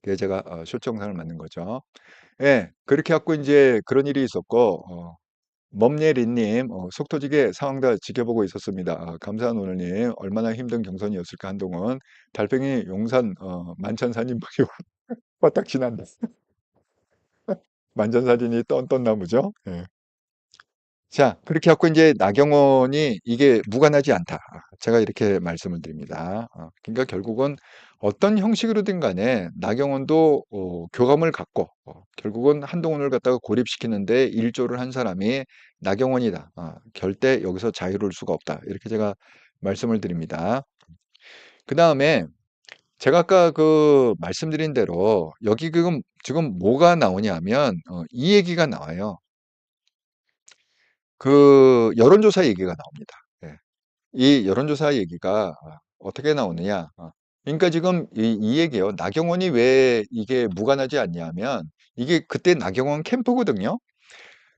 그래서 제가 쇼청상을 만든 거죠. 예, 그렇게 갖고 이제 그런 일이 있었고 멈예린님, 속 터지게 상황 다 지켜보고 있었습니다. 감사한 오늘님, 얼마나 힘든 경선이었을까 한동훈. 달팽이 용산 만천사님 보기 화딱 지난다. 만천사진이 똔똔나무죠. 예. 자, 그렇게 갖고 이제 나경원이 이게 무관하지 않다. 제가 이렇게 말씀을 드립니다. 그러니까 결국은 어떤 형식으로든 간에 나경원도 교감을 갖고 결국은 한동훈을 갖다가 고립시키는데 일조를 한 사람이 나경원이다. 절대 여기서 자유로울 수가 없다. 이렇게 제가 말씀을 드립니다. 그 다음에 제가 아까 그 말씀드린 대로 여기 지금 뭐가 나오냐면 이 얘기가 나와요. 그 여론조사 얘기가 나옵니다. 예. 이 여론조사 얘기가 어떻게 나오느냐? 그러니까 지금 이 얘기예요. 나경원이 왜 이게 무관하지 않냐면 이게 그때 나경원 캠프거든요.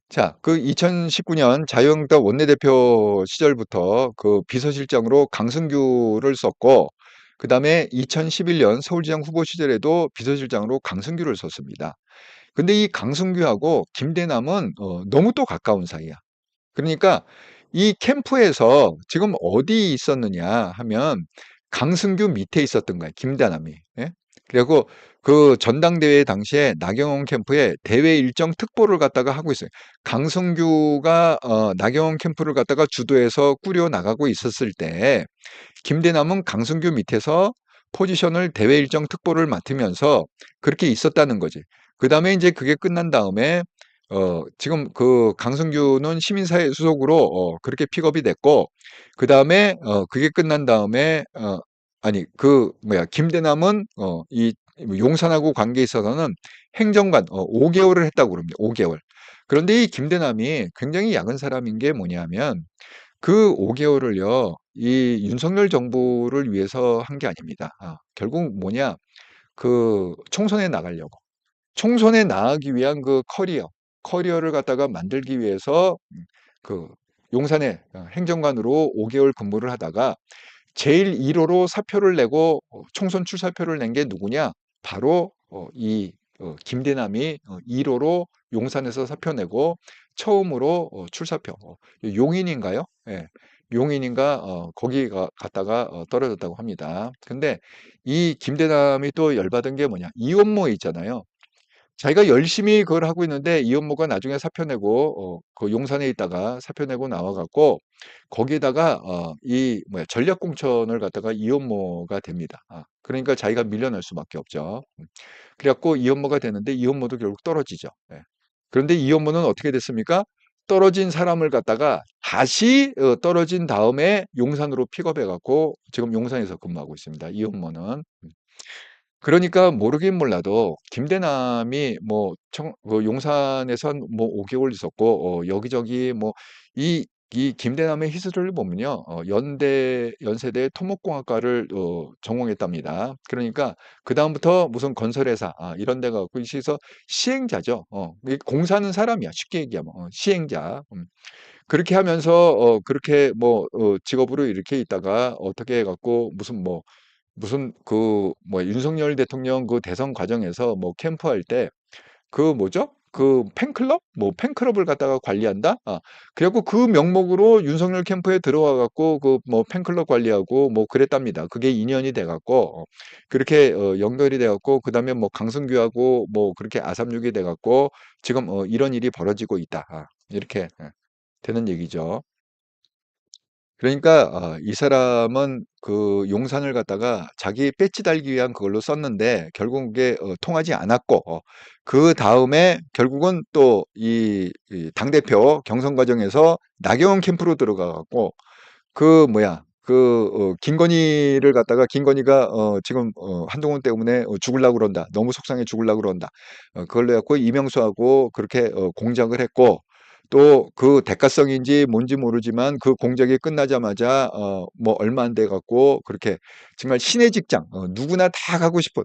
자, 그 2019년 자유한국당 원내대표 시절부터 그 비서실장으로 강승규를 썼고, 그 다음에 2011년 서울시장 후보 시절에도 비서실장으로 강승규를 썼습니다. 근데 이 강승규하고 김대남은 너무 또 가까운 사이야. 그러니까 이 캠프에서 지금 어디 있었느냐 하면 강승규 밑에 있었던 거야. 김대남이. 예? 그리고 그 전당대회 당시에 나경원 캠프에 대외 일정 특보를 갖다가 하고 있어요. 강승규가 나경원 캠프를 갖다가 주도해서 꾸려 나가고 있었을 때 김대남은 강승규 밑에서 포지션을 대외 일정 특보를 맡으면서 그렇게 있었다는 거지. 그 다음에 이제 그게 끝난 다음에 지금 그 강승규는 시민사회 수석으로 그렇게 픽업이 됐고, 그 다음에 그게 끝난 다음에 김대남은 이 용산하고 관계에 있어서는 행정관 5개월을 했다고 그럽니다. 5개월. 그런데 이 김대남이 굉장히 야근 사람인 게 뭐냐면 그 5개월을요, 이 윤석열 정부를 위해서 한 게 아닙니다. 결국 뭐냐, 그 총선에 나가려고. 총선에 나가기 위한 그 커리어를 갖다가 만들기 위해서 그 용산에 행정관으로 5개월 근무를 하다가 제일 1호로 사표를 내고 총선 출사표를 낸 게 누구냐? 바로 김대남이 1호로 용산에서 사표 내고 처음으로 출사표 용인인가요? 예. 용인인가 거기 갔다가 떨어졌다고 합니다. 근데 이 김대남이 또 열받은 게 뭐냐? 이원모 있잖아요. 자기가 열심히 그걸 하고 있는데 이원모가 나중에 사표 내고 그 용산에 있다가 사표 내고 나와 갖고 거기에다가 전략 공천을 갖다가 이원모가 됩니다. 그러니까 자기가 밀려날 수밖에 없죠. 그래 갖고 이원모가 되는데 이원모도 결국 떨어지죠. 예. 그런데 이원모는 어떻게 됐습니까? 떨어진 사람을 갖다가 다시 떨어진 다음에 용산으로 픽업해 갖고 지금 용산에서 근무하고 있습니다. 이원모는. 그러니까 모르긴 몰라도 김대남이 용산에선 5개월 있었고 여기저기 이 김대남의 히스토리를 보면요. 연세대 토목공학과를 전공했답니다. 그러니까 그다음부터 무슨 건설회사 이런 데 가고 있어서 시행자죠. 이 공사하는 사람이야. 쉽게 얘기하면 시행자. 그렇게 하면서 그렇게 직업으로 이렇게 있다가 어떻게 해 갖고 무슨 윤석열 대통령 그 대선 과정에서 캠프할 때 그 뭐죠? 그 팬클럽? 팬클럽을 갖다가 관리한다? 그래갖고 그 명목으로 윤석열 캠프에 들어와 갖고 팬클럽 관리하고 그랬답니다. 그게 인연이 돼 갖고 그렇게 연결이 돼 갖고 그다음에 강승규하고 그렇게 아삼육이 돼 갖고 지금 이런 일이 벌어지고 있다. 이렇게 되는 얘기죠. 그러니까 이 사람은 그 용산을 갖다가 자기 배지 달기 위한 그걸로 썼는데 결국 그게 통하지 않았고 그다음에 결국은 또 이 당대표 경선 과정에서 나경원 캠프로 들어가 갖고 김건희를 갖다가 김건희가 지금 한동훈 때문에 죽으려고 그런다. 너무 속상해 죽으려고 그런다. 그걸로 해 갖고 이명수하고 그렇게 공작을 했고 또 그 대가성인지 뭔지 모르지만 그 공작이 끝나자마자 얼마 안 돼 갖고 그렇게 정말 신의 직장 누구나 다 가고 싶은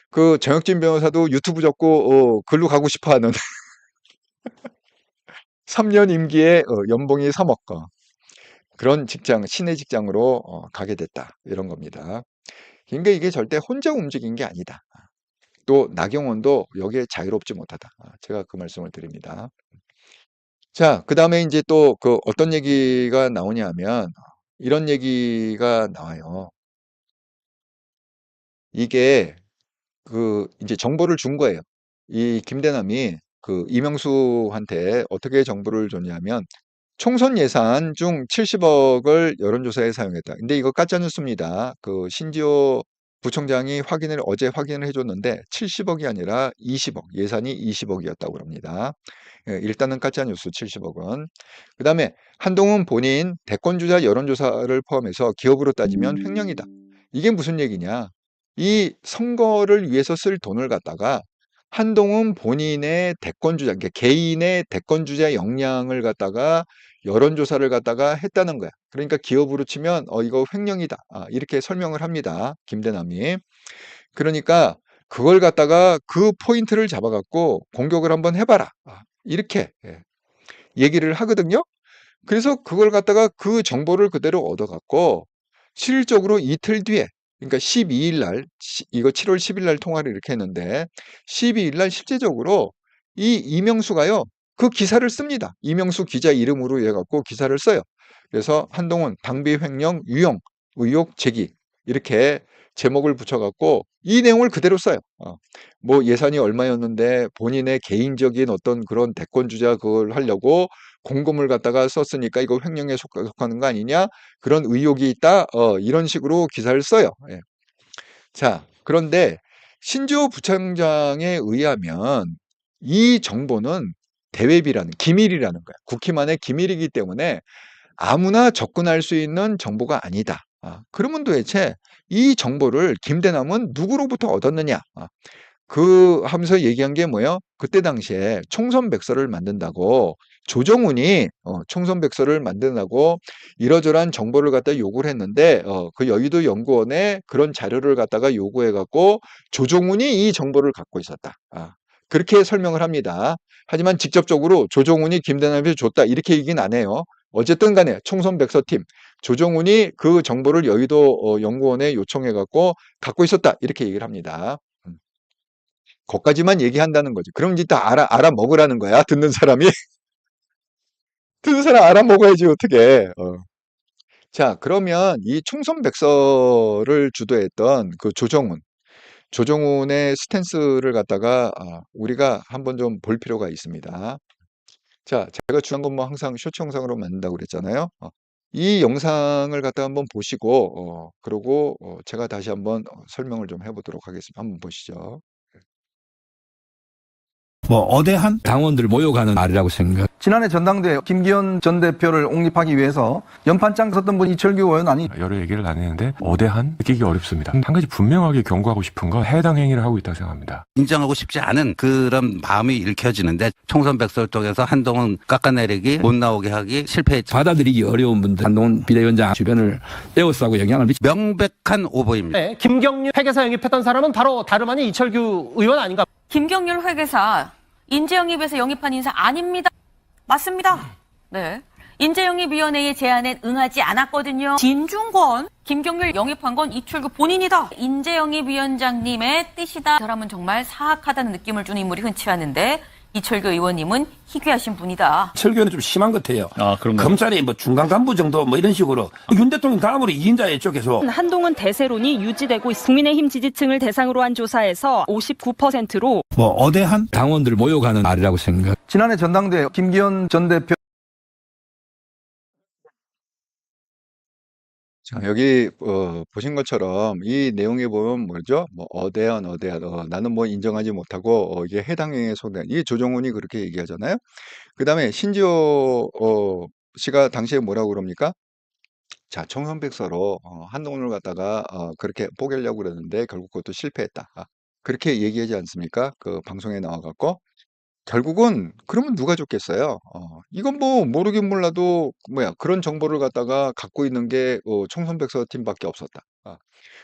그 정혁진 변호사도 유튜브 접고 글로 가고 싶어 하는 3년 임기에 연봉이 3억 그런 직장 신의 직장으로 가게 됐다. 이런 겁니다. 그러니까 이게 절대 혼자 움직인 게 아니다. 또 나경원도 여기에 자유롭지 못하다. 제가 그 말씀을 드립니다. 자, 그다음에 이제 또 어떤 얘기가 나오냐면 이런 얘기가 나와요. 이게 이제 정보를 준 거예요. 이 김대남이 이명수한테 어떻게 정보를 줬냐면 총선 예산 중 70억을 여론조사에 사용했다. 근데 이거 가짜 뉴스입니다. 신지호 부총장이 어제 확인을 해줬는데 70억이 아니라 20억, 예산이 20억이었다고 합니다. 일단은 가짜 뉴스 70억은. 그 다음에 한동훈 본인 대권주자 여론조사를 포함해서 기업으로 따지면 횡령이다. 이게 무슨 얘기냐? 이 선거를 위해서 쓸 돈을 갖다가 한동훈 본인의 대권주자, 그러니까 개인의 대권주자 역량을 갖다가 여론조사를 갖다가 했다는 거야. 그러니까 기업으로 치면 이거 횡령이다. 이렇게 설명을 합니다. 김대남이. 그러니까 그걸 갖다가 그 포인트를 잡아갖고 공격을 한번 해봐라. 이렇게 얘기를 하거든요. 그래서 그걸 갖다가 그 정보를 그대로 얻어갖고 실질적으로 이틀 뒤에 그러니까 12일 날 이거 7월 10일 날 통화를 이렇게 했는데 12일 날 실제적으로 이 이명수가요. 그 기사를 씁니다. 이명수 기자 이름으로 해 갖고 기사를 써요. 그래서 한동훈 당비 횡령 유용 의혹 제기 이렇게 제목을 붙여 갖고 이 내용을 그대로 써요. 예산이 얼마였는데 본인의 개인적인 어떤 그런 대권 주자 그걸 하려고 공금을 갖다가 썼으니까 이거 횡령에 속하는 거 아니냐? 그런 의혹이 있다. 이런 식으로 기사를 써요. 예. 자, 그런데 신지호 부총장에 의하면 이 정보는 대외비라는 기밀이라는 거야. 국힘 안의 기밀이기 때문에 아무나 접근할 수 있는 정보가 아니다. 그러면 도대체 이 정보를 김대남은 누구로부터 얻었느냐? 그 하면서 얘기한 게 뭐예요? 그때 당시에 총선백서를 만든다고 조정훈이 총선백서를 만든다고 이러저러한 정보를 갖다 요구를 했는데 그 여의도 연구원에 그런 자료를 갖다가 요구해 갖고 조정훈이 이 정보를 갖고 있었다. 그렇게 설명을 합니다. 하지만 직접적으로 조정훈이 김대남에게 줬다 이렇게 얘기는 안 해요. 어쨌든 간에 총선백서팀 조정훈이 그 정보를 여의도 연구원에 요청해 갖고 갖고 있었다 이렇게 얘기를 합니다. 거기까지만 얘기한다는 거지. 그럼 이제 다 알아먹으라는 거야. 듣는 사람이. 듣는 사람 알아먹어야지 어떻게. 자, 그러면 이 총선백서를 주도했던 그 조정훈의 스탠스를 갖다가 우리가 한번 좀 볼 필요가 있습니다. 자, 제가 중요한 건 뭐 항상 쇼츠 영상으로 만든다고 그랬잖아요. 이 영상을 갖다 한번 보시고 그러고 제가 다시 한번 설명을 좀 해보도록 하겠습니다. 한번 보시죠. 어대한 당원들 모여가는 말이라고 생각. 지난해 전당대회 김기현 전 대표를 옹립하기 위해서 연판장 섰던 분이 이철규 의원 아니? 여러 얘기를 나뉘는데 어대한 느끼기 어렵습니다. 한 가지 분명하게 경고하고 싶은 건 해당 행위를 하고 있다고 생각합니다. 인정하고 싶지 않은 그런 마음이 읽혀지는데 총선 백서 쪽에서 한동훈 깎아내리기 못 나오게 하기 실패했죠. 받아들이기 어려운 분들 한동훈 비대위원장 주변을 에워싸고 영향을 미치. 명백한 오보입니다. 네, 김경률 회계사 영입했던 사람은 바로 다름 아닌 이철규 의원 아닌가? 김경률 회계사 인재영입에서 영입한 인사 아닙니다. 맞습니다. 네. 인재영입위원회의 제안에 응하지 않았거든요. 진중권, 김경률 영입한 건 이철규 본인이다. 인재영입위원장님의 뜻이다. 이 사람은 정말 사악하다는 느낌을 주는 인물이 흔치 않은데 이철규 의원님은 희귀하신 분이다. 철교는 좀 심한 것 같아요. 검찰이 뭐 중간 간부 정도 뭐 이런 식으로 윤 대통령 다음으로 2인자에 쪽에서 한동훈 대세론이 유지되고 있습니다. 국민의힘 지지층을 대상으로 한 조사에서 59%로 어대한 당원들 모여가는 말이라고 생각. 지난해 전당대회 김기현 전 대표 자, 여기 보신 것처럼 이 내용에 보면 뭐죠? 뭐 어대한 나는 뭐 인정하지 못하고 이게 해당 행위에 속한 이 조정훈이 그렇게 얘기하잖아요. 그다음에 신지호 씨가 당시에 뭐라고 그럽니까? 자, 총선백서로 한동훈을 갖다가 그렇게 뽀개려고 그러는데 결국 그것도 실패했다. 그렇게 얘기하지 않습니까? 그 방송에 나와 갖고 결국은 그러면 누가 줬겠어요? 이건 뭐 모르긴 몰라도 그런 정보를 갖다가 갖고 있는 게 총선백서 팀밖에 없었다.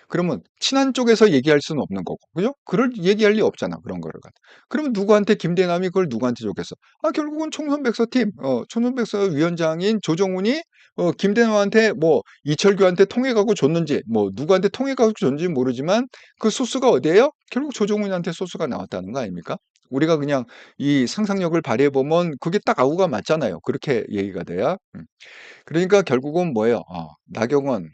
그러면 친한 쪽에서 얘기할 수는 없는 거고, 그죠? 그럴 얘기할 리 없잖아 그런 거를 갖다. 그러면 누구한테 김대남이 그걸 누구한테 줬겠어? 결국은 총선백서 팀, 총선백서 위원장인 조정훈이 김대남한테 뭐 이철규한테 통해 갖고 줬는지, 뭐 누구한테 통해 갖고 줬는지 모르지만 그 소스가 어디예요? 결국 조정훈한테 소스가 나왔다는 거 아닙니까? 우리가 그냥 이 상상력을 발휘해 보면 그게 딱 아우가 맞잖아요. 그렇게 얘기가 돼야. 그러니까 결국은 뭐예요? 나경원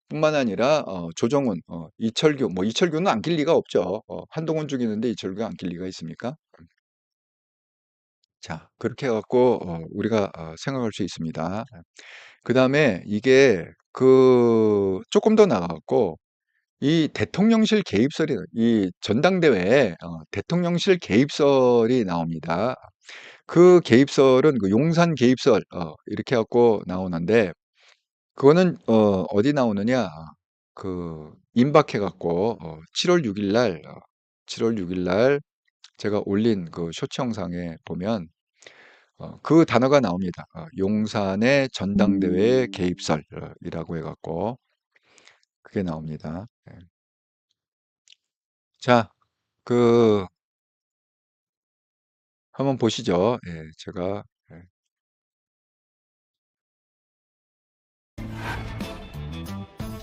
뿐만 아니라 조정훈, 이철규, 뭐 이철규는 안 낄 리가 없죠. 한동훈 죽이는데 이철규가 안 낄 리가 있습니까? 자, 그렇게 해갖고 우리가 생각할 수 있습니다. 그 다음에 이게 조금 더 나가갖고 이 대통령실 개입설이 이 전당대회에 대통령실 개입설이 나옵니다. 그 개입설은 그 용산 개입설 이렇게 갖고 나오는데 그거는 어디 나오느냐? 그 임박해 갖고 7월 6일 날 제가 올린 그 쇼츠 영상에 보면 그 단어가 나옵니다. 용산의 전당대회 개입설이라고 해 갖고 그게 나옵니다. 자, 한번 보시죠. 제가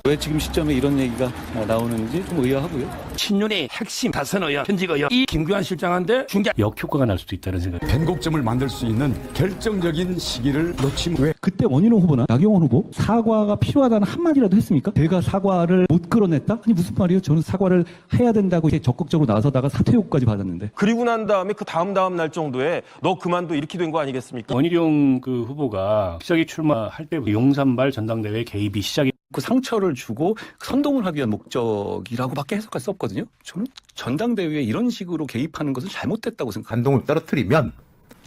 왜 지금 시점에 이런 얘기가 나오는지 좀 의아하고요. 친윤의 핵심 다선 의원, 현직 의원, 이 김규환 실장한테 중계 역효과가 날 수도 있다는 생각. 변곡점을 만들 수 있는 결정적인 시기를 놓치면 왜 그때 원희룡 후보나 나경원 후보 사과가 필요하다는 한마디라도 했습니까? 제가 사과를 못 끌어냈다? 아니 무슨 말이에요? 저는 사과를 해야 된다고 이렇게 적극적으로 나서다가 사퇴 요구까지 받았는데. 그리고 난 다음에 그 다음 날 정도에 너 그만둬 이렇게 된 거 아니겠습니까? 원희룡 그 후보가 시작이 출마할 때 용산발 전당대회 개입이 시작이 그 상처를 주고 선동을 하기 위한 목적이라고밖에 해석할 수 없거든요. 저는 전당대회에 이런 식으로 개입하는 것은 잘못됐다고 생각합니다. 한동훈을 떨어뜨리면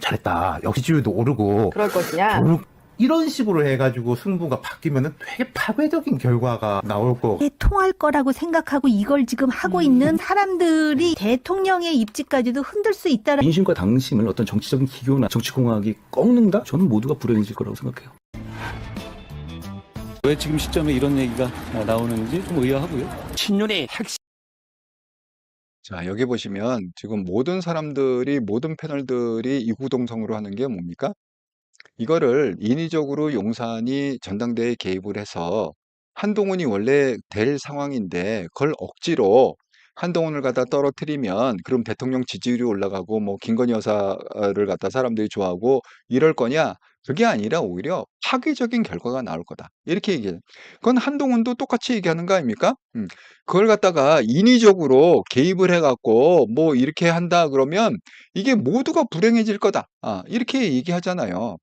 잘했다. 역시 지지율도 오르고. 그럴 것이냐? 이런 식으로 해가지고 승부가 바뀌면은 되게 파괴적인 결과가 나올 거. 통할 거라고 생각하고 이걸 지금 하고 있는 사람들이 대통령의 입지까지도 흔들 수 있다는. 민심과 당심을 어떤 정치적인 기교나 정치공학이 꺾는다? 저는 모두가 불행해질 거라고 생각해요. 왜 지금 시점에 이런 얘기가 나오는지 좀 의아하고요. 친윤의 핵심. 자, 여기 보시면 지금 모든 사람들이, 모든 패널들이 이구동성으로 하는 게 뭡니까? 이거를 인위적으로 용산이 전당대회에 개입을 해서 한동훈이 원래 될 상황인데 그걸 억지로 한동훈을 갖다 떨어뜨리면 그럼 대통령 지지율이 올라가고 뭐 김건희 여사를 갖다 사람들이 좋아하고 이럴 거냐? 그게 아니라 오히려 파괴적인 결과가 나올 거다. 이렇게 얘기해요. 그건 한동훈도 똑같이 얘기하는 거 아닙니까? 그걸 갖다가 인위적으로 개입을 해갖고 뭐 이렇게 한다 그러면 이게 모두가 불행해질 거다. 이렇게 얘기하잖아요.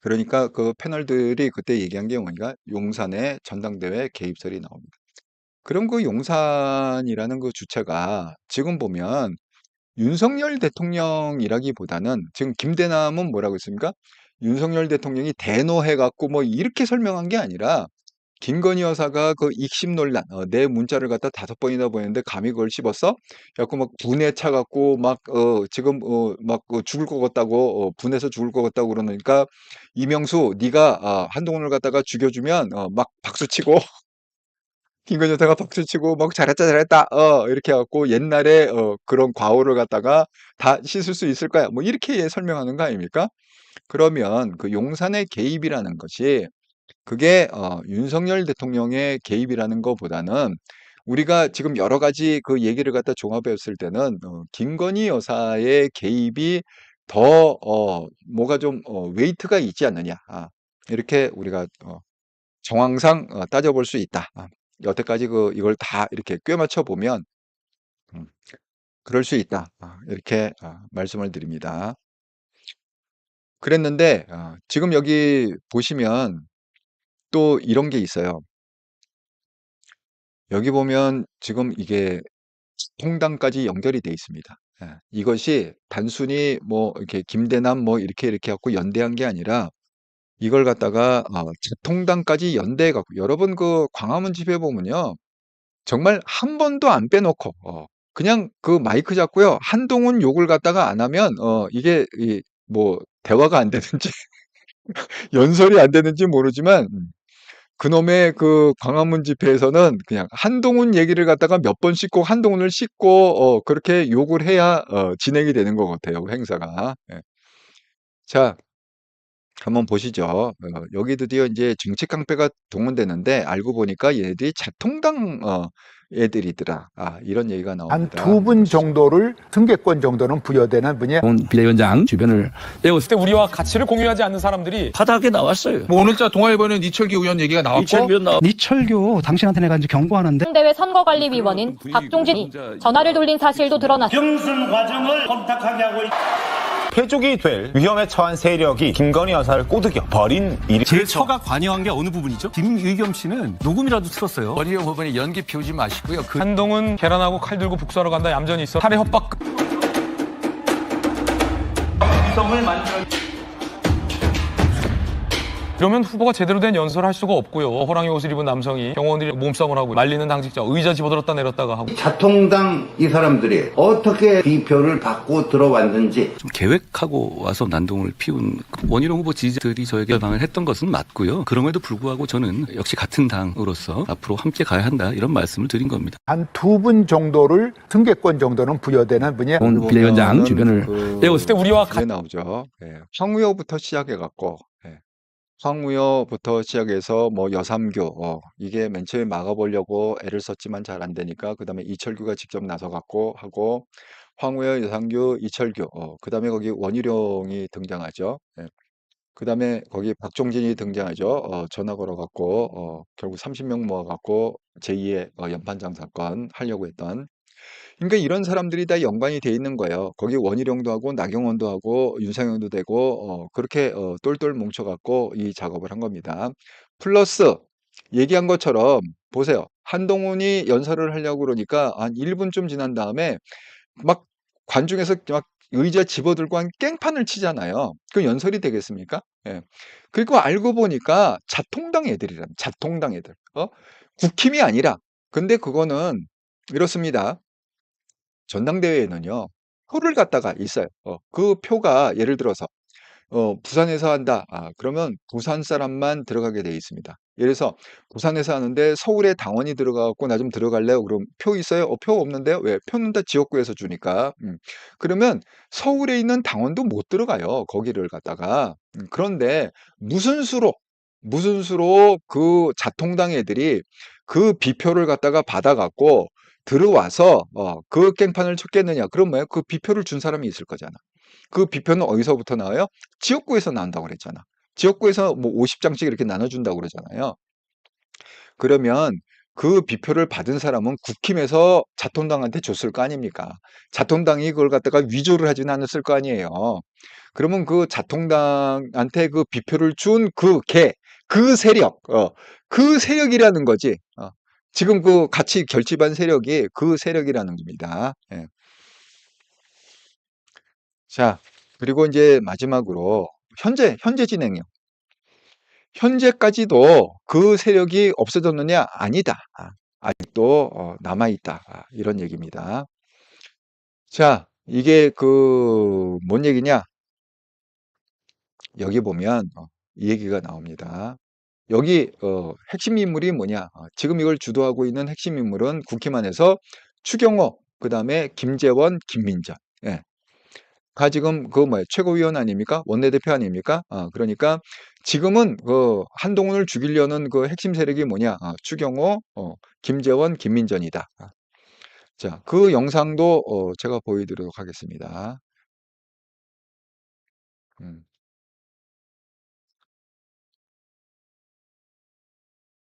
그러니까 그 패널들이 그때 얘기한 게 뭐니까 용산의 전당대회 개입설이 나옵니다. 그럼 그 용산이라는 그 주체가 지금 보면 윤석열 대통령이라기보다는 지금 김대남은 뭐라고 했습니까? 윤석열 대통령이 대노해갖고 뭐 이렇게 설명한 게 아니라 김건희 여사가 그 익심 논란, 내 문자를 갖다 5번이나 보냈는데 감히 그걸 씹었어? 그래갖고 막 분에 차갖고 막, 지금, 막 죽을 것 같다고, 분해서 죽을 것 같다고 그러니까 이명수, 네가 한동훈을 갖다가 죽여주면, 막 박수치고, 김건희 여사가 박수치고, 막 잘했다, 잘했다, 이렇게 해갖고 옛날에, 그런 과오를 갖다가 다 씻을 수 있을 거야. 뭐 이렇게 설명하는 거 아닙니까? 그러면 그 용산의 개입이라는 것이 그게 윤석열 대통령의 개입이라는 것보다는 우리가 지금 여러 가지 그 얘기를 갖다 종합해 봤을 때는 김건희 여사의 개입이 더 뭐가 좀 웨이트가 있지 않느냐. 이렇게 우리가 정황상 따져볼 수 있다. 여태까지 이걸 다 이렇게 꿰맞춰 보면 그럴 수 있다. 이렇게 말씀을 드립니다. 그랬는데 지금 여기 보시면 또 이런 게 있어요. 여기 보면 지금 이게 통당까지 연결이 돼 있습니다. 이것이 단순히 뭐 이렇게 김대남 뭐 이렇게 갖고 연대한 게 아니라 이걸 갖다가 통당까지 연대해 갖고 여러분 그 광화문 집회 보면요. 정말 한 번도 안 빼놓고 그냥 그 마이크 잡고요. 한동훈 욕을 갖다가 안 하면 이게 뭐 대화가 안 되는지 연설이 안 되는지 모르지만 그놈의 그 광화문 집회에서는 그냥 한동훈 얘기를 갖다가 몇 번 씻고 한동훈을 씻고 그렇게 욕을 해야 진행이 되는 것 같아요. 행사가. 예. 자, 한번 보시죠. 여기 드디어 이제 정치 깡패가 동원되는데 알고 보니까 얘네들이 자통당 애들이더라. 이런 얘기가 한 나옵니다. 2분 정도를 승계권 정도는 부여되는 분이 비대위원장 주변을 에웠을 때 우리와 가치를 공유하지 않는 사람들이 바닥에 나왔어요. 뭐 오늘자 동아일보는 이철규 의원 얘기가 나왔고 이철규 당신한테 내가 이제 경고하는데 대회 선거관리위원인 박종진이 전화를 돌린 사실도 드러났습니다. 경선 과정을 혼탁하게 하고 패족이 될 위험에 처한 세력이 김건희 여사를 꼬드겨 버린 일이 제 처가 관여한 게 어느 부분이죠? 김의겸 씨는 녹음이라도 틀었어요. 원희룡 후보는 연기 피우지 마시고요. 한동훈 계란하고 칼 들고 북서러 간다 얌전히 있어. 살해 협박. 이러면 후보가 제대로 된 연설을 할 수가 없고요. 호랑이 옷을 입은 남성이 경호원들이 몸싸움을 하고 말리는 당직자 의자 집어들었다 내렸다가 하고. 자통당 이 사람들이 어떻게 이 표를 받고 들어왔는지 좀 계획하고 와서 난동을 피운 원희룡 후보 지지자들이 저에게 방을 했던 것은 맞고요. 그럼에도 불구하고 저는 역시 같은 당으로서 앞으로 함께 가야 한다 이런 말씀을 드린 겁니다. 한 2분 정도를 승계권 정도는 부여되는 분이 비대위원장 주변을 에웠을 때 우리와 같이 나오죠. 황우여부터 시작해갖고 황우여부터 시작해서 뭐 여삼교 이게 맨 처음에 막아보려고 애를 썼지만 잘 안 되니까 그 다음에 이철규가 직접 나서갖고 하고 황우여, 여삼교, 이철규 그 다음에 거기 원희룡이 등장하죠. 그 다음에 거기 박종진이 등장하죠. 전화 걸어갖고 결국 30명 모아갖고 제2의 연판장 사건 하려고 했던. 그러니까 이런 사람들이 다 연관이 돼 있는 거예요. 거기 원희룡도 하고 나경원도 하고 윤상현도 되고 그렇게 똘똘 뭉쳐갖고 이 작업을 한 겁니다. 플러스 얘기한 것처럼 보세요. 한동훈이 연설을 하려고 그러니까 한 1분쯤 지난 다음에 막 관중에서 막 의자 집어들고 한 깽판을 치잖아요. 그 연설이 되겠습니까? 예. 그리고 알고 보니까 자통당 애들이란, 자통당 애들. 국힘이 아니라. 근데 그거는 이렇습니다. 전당대회에는요, 표를 갖다가 있어요. 그 표가 예를 들어서 부산에서 한다. 그러면 부산 사람만 들어가게 돼 있습니다. 예를 들어서 부산에서 하는데 서울에 당원이 들어가고 나 좀 들어갈래요? 그럼 표 있어요? 표 없는데요? 왜? 표는 다 지역구에서 주니까. 그러면 서울에 있는 당원도 못 들어가요. 거기를 갖다가. 그런데 무슨 수로 그 자통당 애들이 그 비표를 갖다가 받아갖고 들어와서 그 깽판을 쳤겠느냐? 그럼 뭐예요? 그 비표를 준 사람이 있을 거잖아. 그 비표는 어디서부터 나와요? 지역구에서 나온다고 그랬잖아. 지역구에서 뭐 50장씩 이렇게 나눠준다고 그러잖아요. 그러면 그 비표를 받은 사람은 국힘에서 자통당한테 줬을 거 아닙니까? 자통당이 그걸 갖다가 위조를 하지는 않았을 거 아니에요. 그러면 그 자통당한테 그 비표를 준 그 세력, 그 세력이라는 거지. 지금 그 같이 결집한 세력이 그 세력이라는 겁니다. 예. 자, 그리고 이제 마지막으로 현재 진행형. 현재까지도 그 세력이 없어졌느냐? 아니다. 아직도 남아있다. 이런 얘기입니다. 자, 이게 뭔 얘기냐? 여기 보면 이 얘기가 나옵니다. 여기 핵심 인물이 뭐냐? 지금 이걸 주도하고 있는 핵심 인물은 국힘 안에서 추경호, 그 다음에 김재원, 김민전. 예. 가 지금 최고위원 아닙니까? 원내대표 아닙니까? 그러니까 지금은 한동훈을 죽이려는 그 핵심 세력이 뭐냐? 추경호, 김재원, 김민전이다. 자, 그 영상도 제가 보여드리도록 하겠습니다.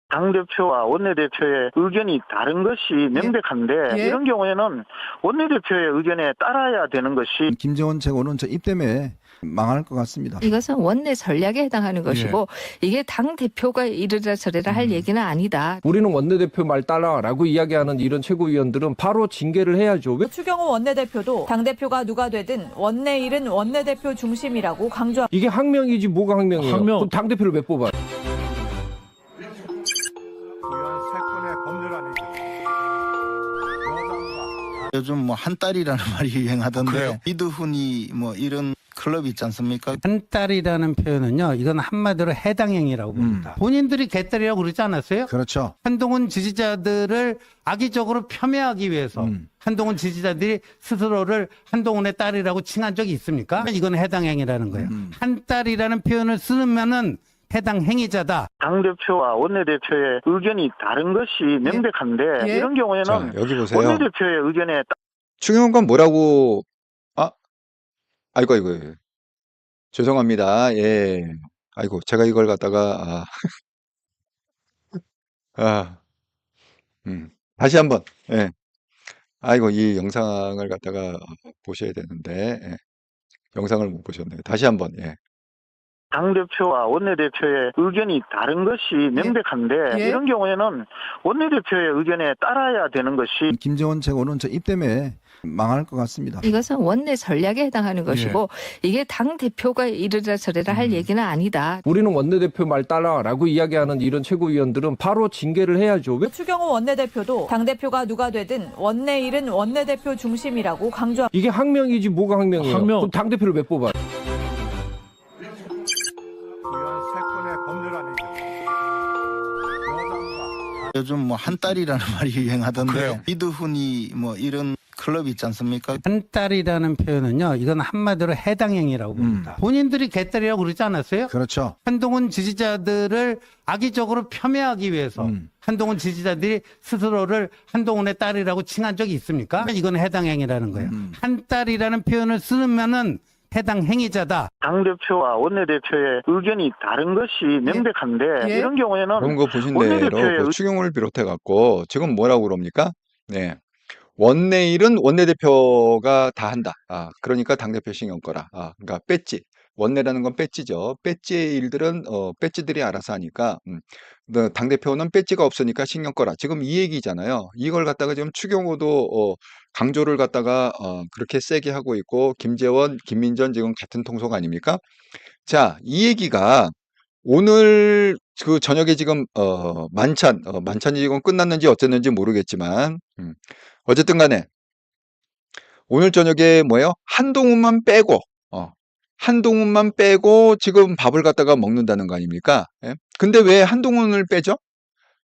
당대표와 원내대표의 의견이 다른 것이 명백한데 이런 경우에는 원내대표의 의견에 따라야 되는 것이 김재원 최고는 저 입 때문에 망할 것 같습니다. 이것은 원내 전략에 해당하는 것이고 이게 당 대표가 이르라 저래라 할 얘기는 아니다. 우리는 원내대표 말 따라라고 이야기하는 이런 최고위원들은 바로 징계를 해야죠. 추경호 원내대표도 당대표가 누가 되든 원내 일은 원내대표 중심이라고 강조합니다. 이게 항명이지 뭐가 항명이에요. 그럼 당대표를 왜 뽑아요? 요즘 뭐 한 달이라는 말이 유행하던데 이두훈이 뭐 이런 클럽이 있지 않습니까? 한 달이라는 표현은요, 이건 한마디로 해당행위라고 봅니다. 본인들이 개딸이라고 그러지 않았어요? 그렇죠. 한동훈 지지자들을 악의적으로 폄훼하기 위해서 한동훈 지지자들이 스스로를 한동훈의 딸이라고 칭한 적이 있습니까? 이건 해당행위라는 거예요. 한 달이라는 표현을 쓰면은 해당 행위자다. 당대표와 원내대표의 의견이 다른 것이 명백한데 이런 경우에는 자, 여기 보세요. 원내대표의 의견에 추경호가 뭐라고 아이고 죄송합니다. 예. 아이고 제가 이걸 갖다가 다시 한번 예. 아이고 이 영상을 갖다가 보셔야 되는데 영상을 못 보셨네요. 다시 한번 예. 당대표와 원내대표의 의견이 다른 것이 명백한데 이런 경우에는 원내대표의 의견에 따라야 되는 것이 김재원 최고는 저 입 때문에 망할 것 같습니다. 이것은 원내 전략에 해당하는 것이고 이게 당 대표가 이르라 저래라 할 얘기는 아니다. 우리는 원내대표 말 따라라고 이야기하는 이런 최고위원들은 바로 징계를 해야죠. 추경호 원내대표도 당대표가 누가 되든 원내 일은 원내대표 중심이라고 강조합니다. 이게 항명이지 뭐가 항명이에요. 그럼 당대표를 왜 뽑아요? 요즘 뭐 한 달이라는 말이 유행하던데 이두훈이 뭐 이런 클럽이 있지 않습니까? 한 달이라는 표현은요, 이건 한마디로 해당행위라고 봅니다. 본인들이 개딸이라고 그러지 않았어요? 그렇죠. 한동훈 지지자들을 악의적으로 폄훼하기 위해서 한동훈 지지자들이 스스로를 한동훈의 딸이라고 칭한 적이 있습니까? 이건 해당행위라는 거예요. 한 달이라는 표현을 쓰면은 해당 행위자다. 당대표와 원내대표의 의견이 다른 것이 명백한데 이런 경우에는 그런 거 보신 대로 추경호를 비롯해 갖고 지금 뭐라고 그럽니까? 네. 원내 일은 원내대표가 다 한다. 그러니까 당대표 신경 꺼라. 그러니까 뺐지. 원내라는 건 배지죠. 배지의 일들은 배지들이 알아서 하니까 당대표는 배지가 없으니까 신경 꺼라. 지금 이 얘기잖아요. 이걸 갖다가 지금 추경호도 강조를 갖다가 그렇게 세게 하고 있고 김재원, 김민전 지금 같은 통속 아닙니까? 자, 이 얘기가 오늘 그 저녁에 지금 만찬이 지금 끝났는지 어쨌는지 모르겠지만 어쨌든 간에 오늘 저녁에 뭐예요? 한동훈만 빼고 지금 밥을 갖다가 먹는다는 거 아닙니까? 예? 근데 왜 한동훈을 빼죠?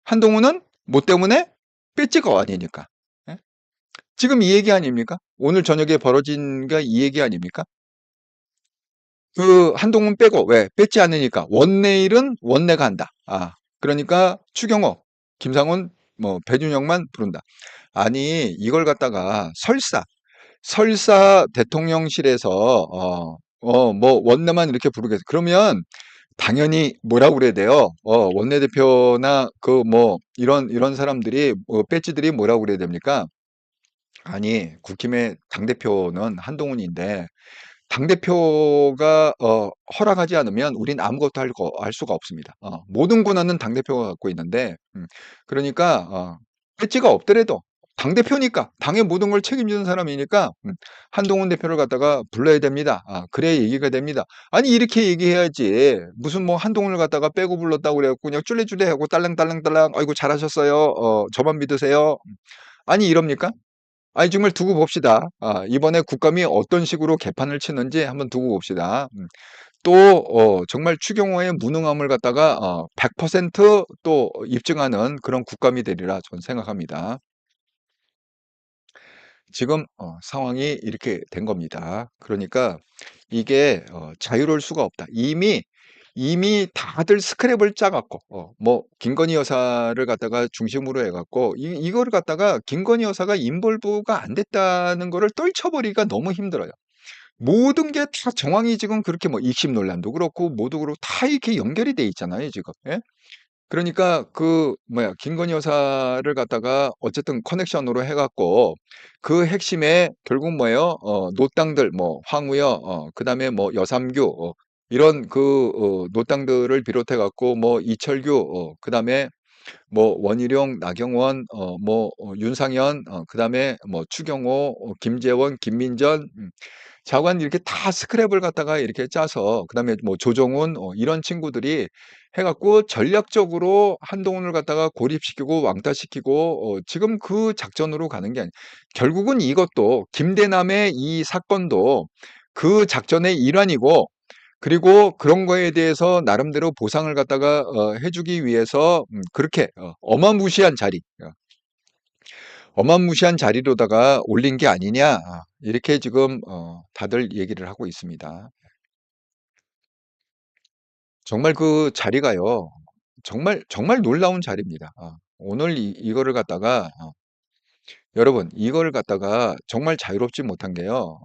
한동훈은 뭐 때문에? 배지가 아니니까. 예? 지금 이 얘기 아닙니까? 오늘 저녁에 벌어진 게 이 얘기 아닙니까? 그 한동훈 빼고 왜? 뺏지 않으니까 원내일은 원내가 한다. 그러니까 추경호, 김상훈, 뭐 배준영만 부른다. 아니 이걸 갖다가 설사 대통령실에서 뭐 원내만 이렇게 부르겠어. 그러면 당연히 뭐라고 그래야 돼요? 원내대표나 그 뭐 이런 사람들이 배지들이 뭐라고 그래야 됩니까? 아니 국힘의 당대표는 한동훈인데 당대표가 허락하지 않으면 우린 아무것도 할 수가 없습니다. 모든 권한은 당대표가 갖고 있는데 그러니까 배지가 없더라도 당대표니까 당의 모든 걸 책임지는 사람이니까 한동훈 대표를 갖다가 불러야 됩니다. 그래야 얘기가 됩니다. 아니 이렇게 얘기해야지 무슨 뭐 한동훈을 갖다가 빼고 불렀다고 그래갖고 그냥 쫄래쫄래 하고 딸랑딸랑딸랑 아이고 잘하셨어요. 저만 믿으세요. 아니 이럽니까? 아니 정말 두고 봅시다. 이번에 국감이 어떤 식으로 개판을 치는지 한번 두고 봅시다. 또 정말 추경호의 무능함을 갖다가 100% 입증하는 그런 국감이 되리라 저는 생각합니다. 지금 상황이 이렇게 된 겁니다. 그러니까 이게 자유로울 수가 없다. 이미 다들 스크랩을 짜갖고 뭐 김건희 여사를 갖다가 중심으로 해갖고 이거를 갖다가 김건희 여사가 인볼브가 안 됐다는 거를 떨쳐버리기가 너무 힘들어요. 모든 게 다 정황이 지금 그렇게 뭐 익심 논란도 그렇고 모두 그렇고 다 이렇게 연결이 돼 있잖아요 지금. 예? 그러니까 김건희 여사를 갖다가 어쨌든 커넥션으로 해갖고 그 핵심에 결국 뭐예요? 노땅들 뭐 황우여, 그다음에 뭐 여삼규 이런 그 노땅들을 비롯해갖고 뭐 이철규, 그다음에 뭐 원희룡, 나경원, 뭐 윤상현, 그다음에 뭐 추경호, 김재원, 김민전 자관 이렇게 다 스크랩을 갖다가 이렇게 짜서 그다음에 뭐 조정훈 이런 친구들이 해갖고 전략적으로 한동훈을 갖다가 고립시키고 왕따시키고 지금 그 작전으로 가는 게 아니에요. 결국은 이것도 김대남의 이 사건도 그 작전의 일환이고 그리고 그런 거에 대해서 나름대로 보상을 갖다가 해주기 위해서 그렇게 어마무시한 자리로다가 올린 게 아니냐 이렇게 지금 다들 얘기를 하고 있습니다. 정말 그 자리가요 정말 놀라운 자리입니다. 오늘 이거를 갖다가 여러분 이거를 갖다가 정말 자유롭지 못한 게요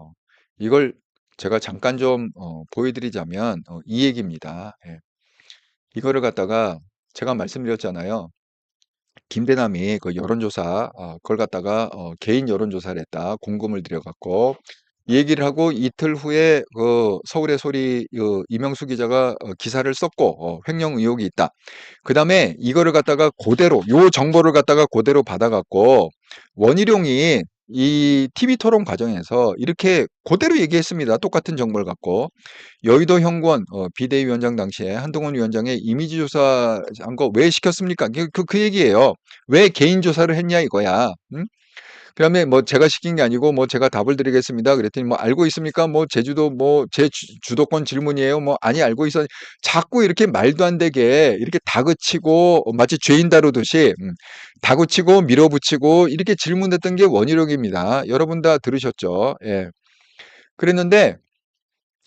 이걸 제가 잠깐 좀 보여드리자면 이 얘기입니다. 예. 이거를 갖다가 제가 말씀드렸잖아요. 김대남이 그 여론조사 그걸 갖다가 개인 여론조사를 했다. 공금을 들여갖고 얘기를 하고 이틀 후에 그 서울의 소리 이명수 기자가 기사를 썼고 횡령 의혹이 있다. 그 다음에 이거를 갖다가 그대로 요 정보를 갖다가 그대로 받아갖고 원희룡이 이 TV 토론 과정에서 이렇게 그대로 얘기했습니다. 똑같은 정보를 갖고 여의도 현권 비대위원장 당시에 한동훈 위원장의 이미지 조사한 거 왜 시켰습니까? 그 얘기예요. 왜 개인 조사를 했냐 이거야. 응? 그다음에 뭐 제가 시킨 게 아니고 뭐 제가 답을 드리겠습니다. 그랬더니 뭐 알고 있습니까? 뭐 제주도 뭐 제 주도권 질문이에요. 뭐 아니 알고 있어. 자꾸 이렇게 말도 안 되게 이렇게 다그치고 마치 죄인 다루듯이 다그치고 밀어붙이고 이렇게 질문했던 게 원희룡입니다. 여러분 다 들으셨죠? 예. 그랬는데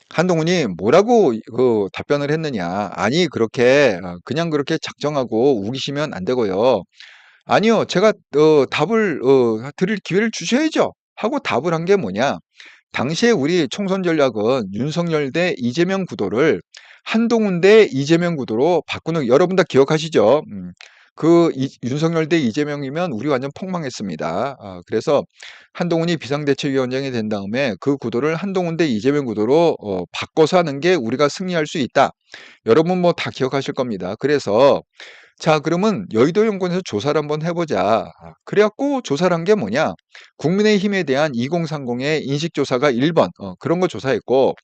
한동훈이 뭐라고 그 답변을 했느냐? 아니 그렇게 그냥 그렇게 작정하고 우기시면 안 되고요. 아니요, 제가 답을 드릴 기회를 주셔야죠 하고 답을 한 게 뭐냐? 당시에 우리 총선 전략은 윤석열 대 이재명 구도를 한동훈 대 이재명 구도로 바꾸는 여러분 다 기억하시죠? 윤석열 대 이재명이면 우리 완전 폭망했습니다. 그래서 한동훈이 비상대책위원장이 된 다음에 그 구도를 한동훈 대 이재명 구도로 바꿔서 하는 게 우리가 승리할 수 있다. 여러분 뭐 다 기억하실 겁니다. 그래서 자, 그러면 여의도 연구원에서 조사를 한번 해보자. 그래갖고 조사를 한 게 뭐냐? 국민의힘에 대한 2030의 인식조사가 1번, 그런 거 조사했고,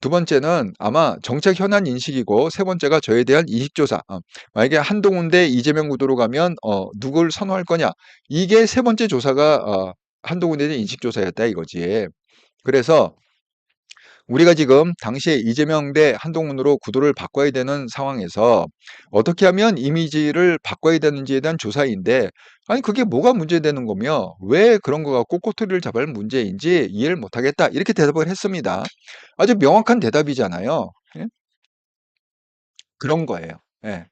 두 번째는 아마 정책 현안 인식이고, 세 번째가 저에 대한 인식조사. 만약에 한동훈 대 이재명 구도로 가면, 누굴 선호할 거냐? 이게 세 번째 조사가, 한동훈에 대한 인식조사였다 이거지. 그래서, 우리가 지금 당시에 이재명 대 한동훈으로 구도를 바꿔야 되는 상황에서 어떻게 하면 이미지를 바꿔야 되는지에 대한 조사인데, 아니 그게 뭐가 문제되는 거며 왜 그런 거 갖고 꼬투리를 잡을 문제인지 이해를 못하겠다 이렇게 대답을 했습니다. 아주 명확한 대답이잖아요. 예? 그런 거예요. 예.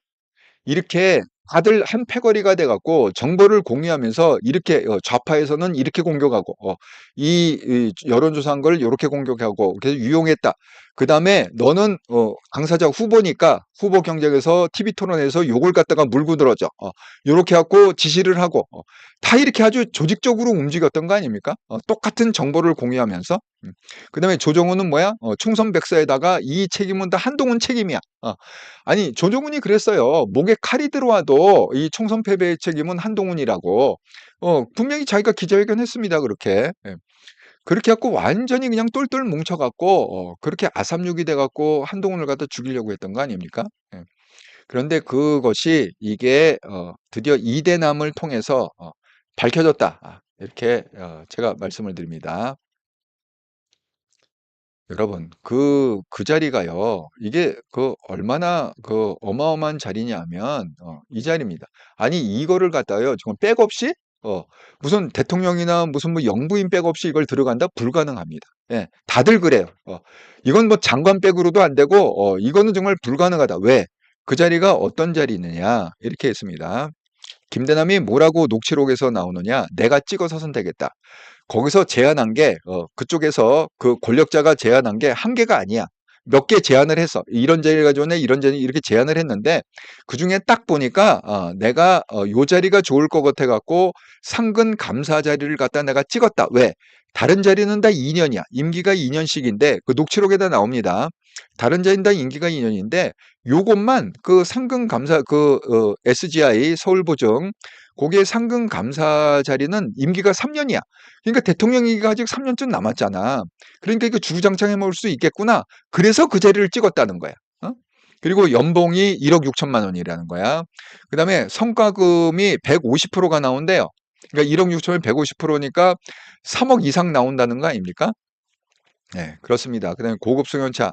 이렇게 다들 한 패거리가 돼갖고 정보를 공유하면서 이렇게 좌파에서는 이렇게 공격하고 이 여론조사한 걸 이렇게 공격하고 그래서 유용했다. 그 다음에 너는 당사자 후보니까 후보 경쟁에서 TV 토론에서 욕을 갖다가 물고 들어줘. 이렇게 하고 지시를 하고 다 이렇게 아주 조직적으로 움직였던 거 아닙니까? 똑같은 정보를 공유하면서. 그 다음에 조정훈은 뭐야? 총선 백서에다가 이 책임은 다 한동훈 책임이야. 아니 조정훈이 그랬어요. 목에 칼이 들어와도 이 총선 패배의 책임은 한동훈이라고. 분명히 자기가 기자회견했습니다. 그렇게. 예. 그렇게 해갖고 완전히 그냥 똘똘 뭉쳐갖고 그렇게 아삼육이 돼갖고 한동훈을 갖다 죽이려고 했던 거 아닙니까? 예. 그런데 그것이 이게 드디어 이대남을 통해서 밝혀졌다. 이렇게 제가 말씀을 드립니다. 여러분, 그 자리가요, 이게 얼마나 어마어마한 자리냐면, 이 자리입니다. 아니, 이거를 갖다요, 지금 백 없이, 무슨 대통령이나 무슨 뭐 영부인 백 없이 이걸 들어간다? 불가능합니다. 예, 다들 그래요. 이건 뭐 장관 백으로도 안 되고, 이거는 정말 불가능하다. 왜? 그 자리가 어떤 자리느냐? 이렇게 했습니다. 김대남이 뭐라고 녹취록에서 나오느냐? 내가 찍어서선 되겠다. 거기서 제안한 게 그쪽에서 그 권력자가 제안한 게 한 개가 아니야. 몇 개 제안을 했어. 이런 자리를 가져오네, 이런 자리 이렇게 제안을 했는데 그 중에 딱 보니까 내가 요 자리가 좋을 것 같아 갖고 상근 감사 자리를 갖다 내가 찍었다. 왜? 다른 자리는 다 2년이야. 임기가 2년씩인데 그 녹취록에다 나옵니다. 다른 자리는 다 임기가 2년인데 요것만 그 상근 감사 SGI 서울보증 거기에 상근 감사 자리는 임기가 3년이야. 그러니까 대통령 임기가 아직 3년쯤 남았잖아. 그러니까 이거 주구장창 해먹을 수 있겠구나. 그래서 그 자리를 찍었다는 거야. 그리고 연봉이 1억 6천만 원이라는 거야. 그 다음에 성과금이 150%가 나온대요. 그러니까 1억 6천에 150%니까 3억 이상 나온다는 거 아닙니까? 네, 그렇습니다. 그 다음에 고급 승용차,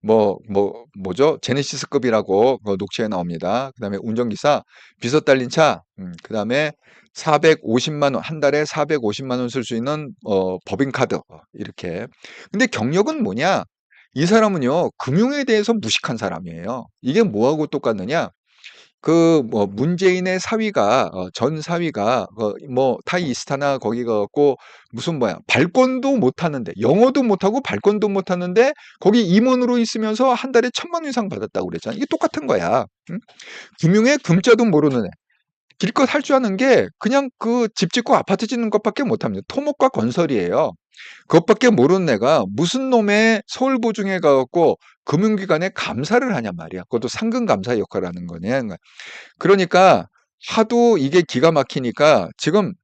뭐죠? 제네시스급이라고 녹취에 나옵니다. 그 다음에 운전기사, 비서 딸린 차, 그 다음에 450만 원, 한 달에 450만 원 쓸 수 있는, 법인카드, 이렇게. 근데 경력은 뭐냐? 이 사람은요, 금융에 대해서 무식한 사람이에요. 이게 뭐하고 똑같느냐? 문재인의 사위가, 전 사위가, 타이이스타나 거기 가갖고, 무슨 발권도 못하는데, 영어도 못하고 발권도 못하는데, 거기 임원으로 있으면서 한 달에 1,000만 원 이상 받았다고 그랬잖아. 이게 똑같은 거야. 응? 금융의 금자도 모르는 애. 길것 할 줄 아는 게 그냥 그 집 짓고 아파트 짓는 것밖에 못합니다. 토목과 건설이에요. 그것밖에 모르는 애가 무슨 놈의 서울보증에 가갖고 금융기관에 감사를 하냔 말이야. 그것도 상근감사 역할을 하는 거네. 그러니까 하도 이게 기가 막히니까 지금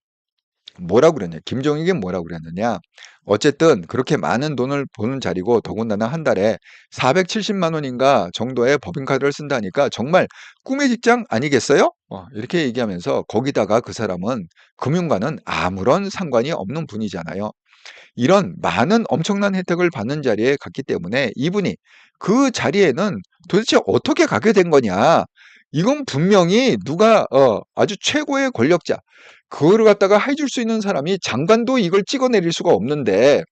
뭐라고 그랬냐. 김종익이 뭐라고 그랬느냐. 어쨌든 그렇게 많은 돈을 보는 자리고 더군다나 한 달에 470만 원인가 정도의 법인카드를 쓴다니까 정말 꿈의 직장 아니겠어요? 이렇게 얘기하면서 거기다가 그 사람은 금융과는 아무런 상관이 없는 분이잖아요. 이런 많은 엄청난 혜택을 받는 자리에 갔기 때문에 이분이 그 자리에는 도대체 어떻게 가게 된 거냐. 이건 분명히 누가 아주 최고의 권력자 그거를 갖다가 해줄 수 있는 사람이 장관도 이걸 찍어내릴 수가 없는데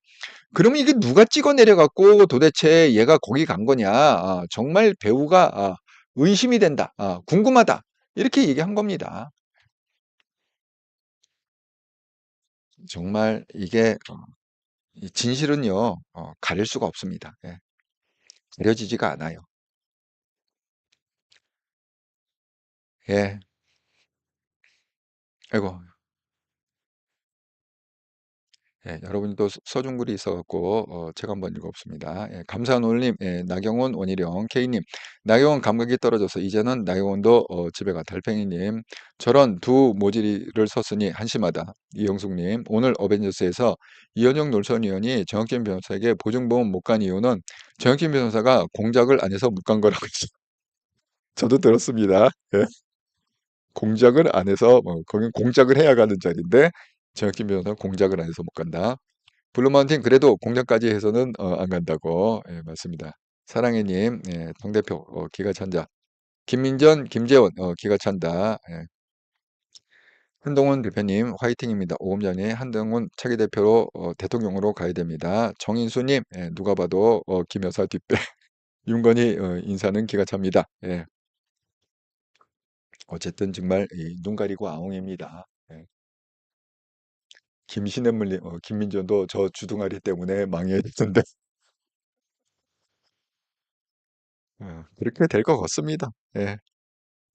그러면 이게 누가 찍어내려갖고 도대체 얘가 거기 간 거냐. 정말 배우가 의심이 된다. 궁금하다. 이렇게 얘기한 겁니다. 정말 이게 진실은요 가릴 수가 없습니다. 예. 가려지지가 않아요. 예. 아이고, 예, 여러분이 또 써준 글이 있어갖고 제가 한번 읽어봅니다. 예, 감사한 올림, 예, 나경원, 원희룡, K님, 나경원 감각이 떨어져서 이제는 나경원도 집에 가. 달팽이님, 저런 두 모지리를 썼으니 한심하다. 이영숙님, 오늘 어벤져스에서 이현영 놀선 의원이 정혁진 변호사에게 보증보험 못 간 이유는 정혁진 변호사가 공작을 안 해서 못 간 거라고 했어요. 저도 들었습니다. 예. 공작을 안 해서 거긴 공작을 해야 가는 자리인데 정혁진 변호사는 공작을 안 해서 못 간다. 블루마운틴 그래도 공작까지 해서는 안 간다고. 예, 맞습니다. 사랑해님, 예, 당대표 기가 찬다. 김민전, 김재원 기가 찬다. 예. 한동훈 대표님 화이팅입니다. 오검장님 한동훈 차기 대표로 대통령으로 가야 됩니다. 정인수님, 예, 누가 봐도 김 여사 뒷배. 윤건희 인사는 기가 찹니다. 예. 어쨌든 정말 눈 가리고 아웅입니다. 예. 김신혜물님, 김민전도 저 주둥아리 때문에 망해졌는데 그렇게 될 것 같습니다. 예.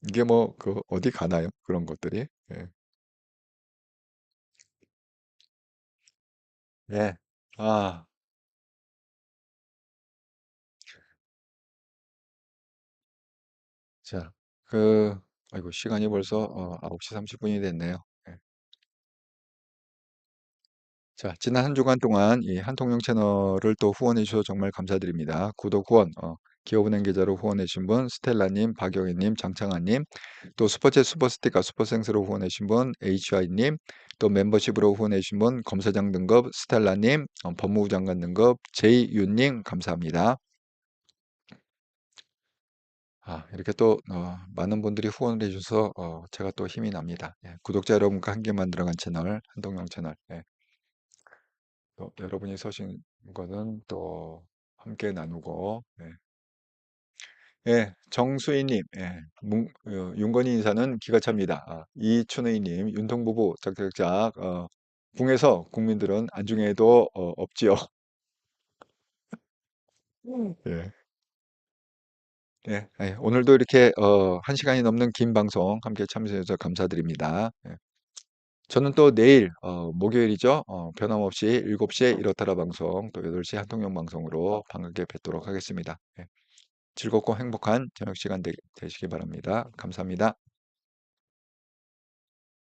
이게 뭐 어디 가나요? 그런 것들이. 예. 예. 아, 자, 아이고 시간이 벌써 9시 30분이 됐네요. 예. 자, 지난 한 주간 동안 이 한통령 채널을 또 후원해 주셔서 정말 감사드립니다. 구독 후원, 기업은행 계좌로 후원해 주신 분, 스텔라님, 박영희님, 장창환님, 또 슈퍼챗 슈퍼스티커 슈퍼생스로 후원해 주신 분, HI님, 또 멤버십으로 후원해 주신 분, 검사장 등급 스텔라님, 법무부 장관 등급 제이윤님 감사합니다. 이렇게 또 많은 분들이 후원을 해주셔서 제가 또 힘이 납니다. 예, 구독자 여러분과 함께 만들어간 채널 한동영 채널. 예. 또 여러분이 서신 것은 또 함께 나누고. 예. 예, 정수희님, 예, 윤건희 인사는 기가 찹니다. 이춘의님, 윤통부부 짝짝짝. 궁에서 국민들은 안중에도 없지요. 예. 예, 예, 오늘도 이렇게 1시간이 넘는 긴 방송 함께 참여해 주셔서 감사드립니다. 예. 저는 또 내일 목요일이죠. 변함없이 7시에 이렇다라 방송, 또 8시 한통령 방송으로 반갑게 뵙도록 하겠습니다. 예. 즐겁고 행복한 저녁 시간 되시기 바랍니다. 감사합니다.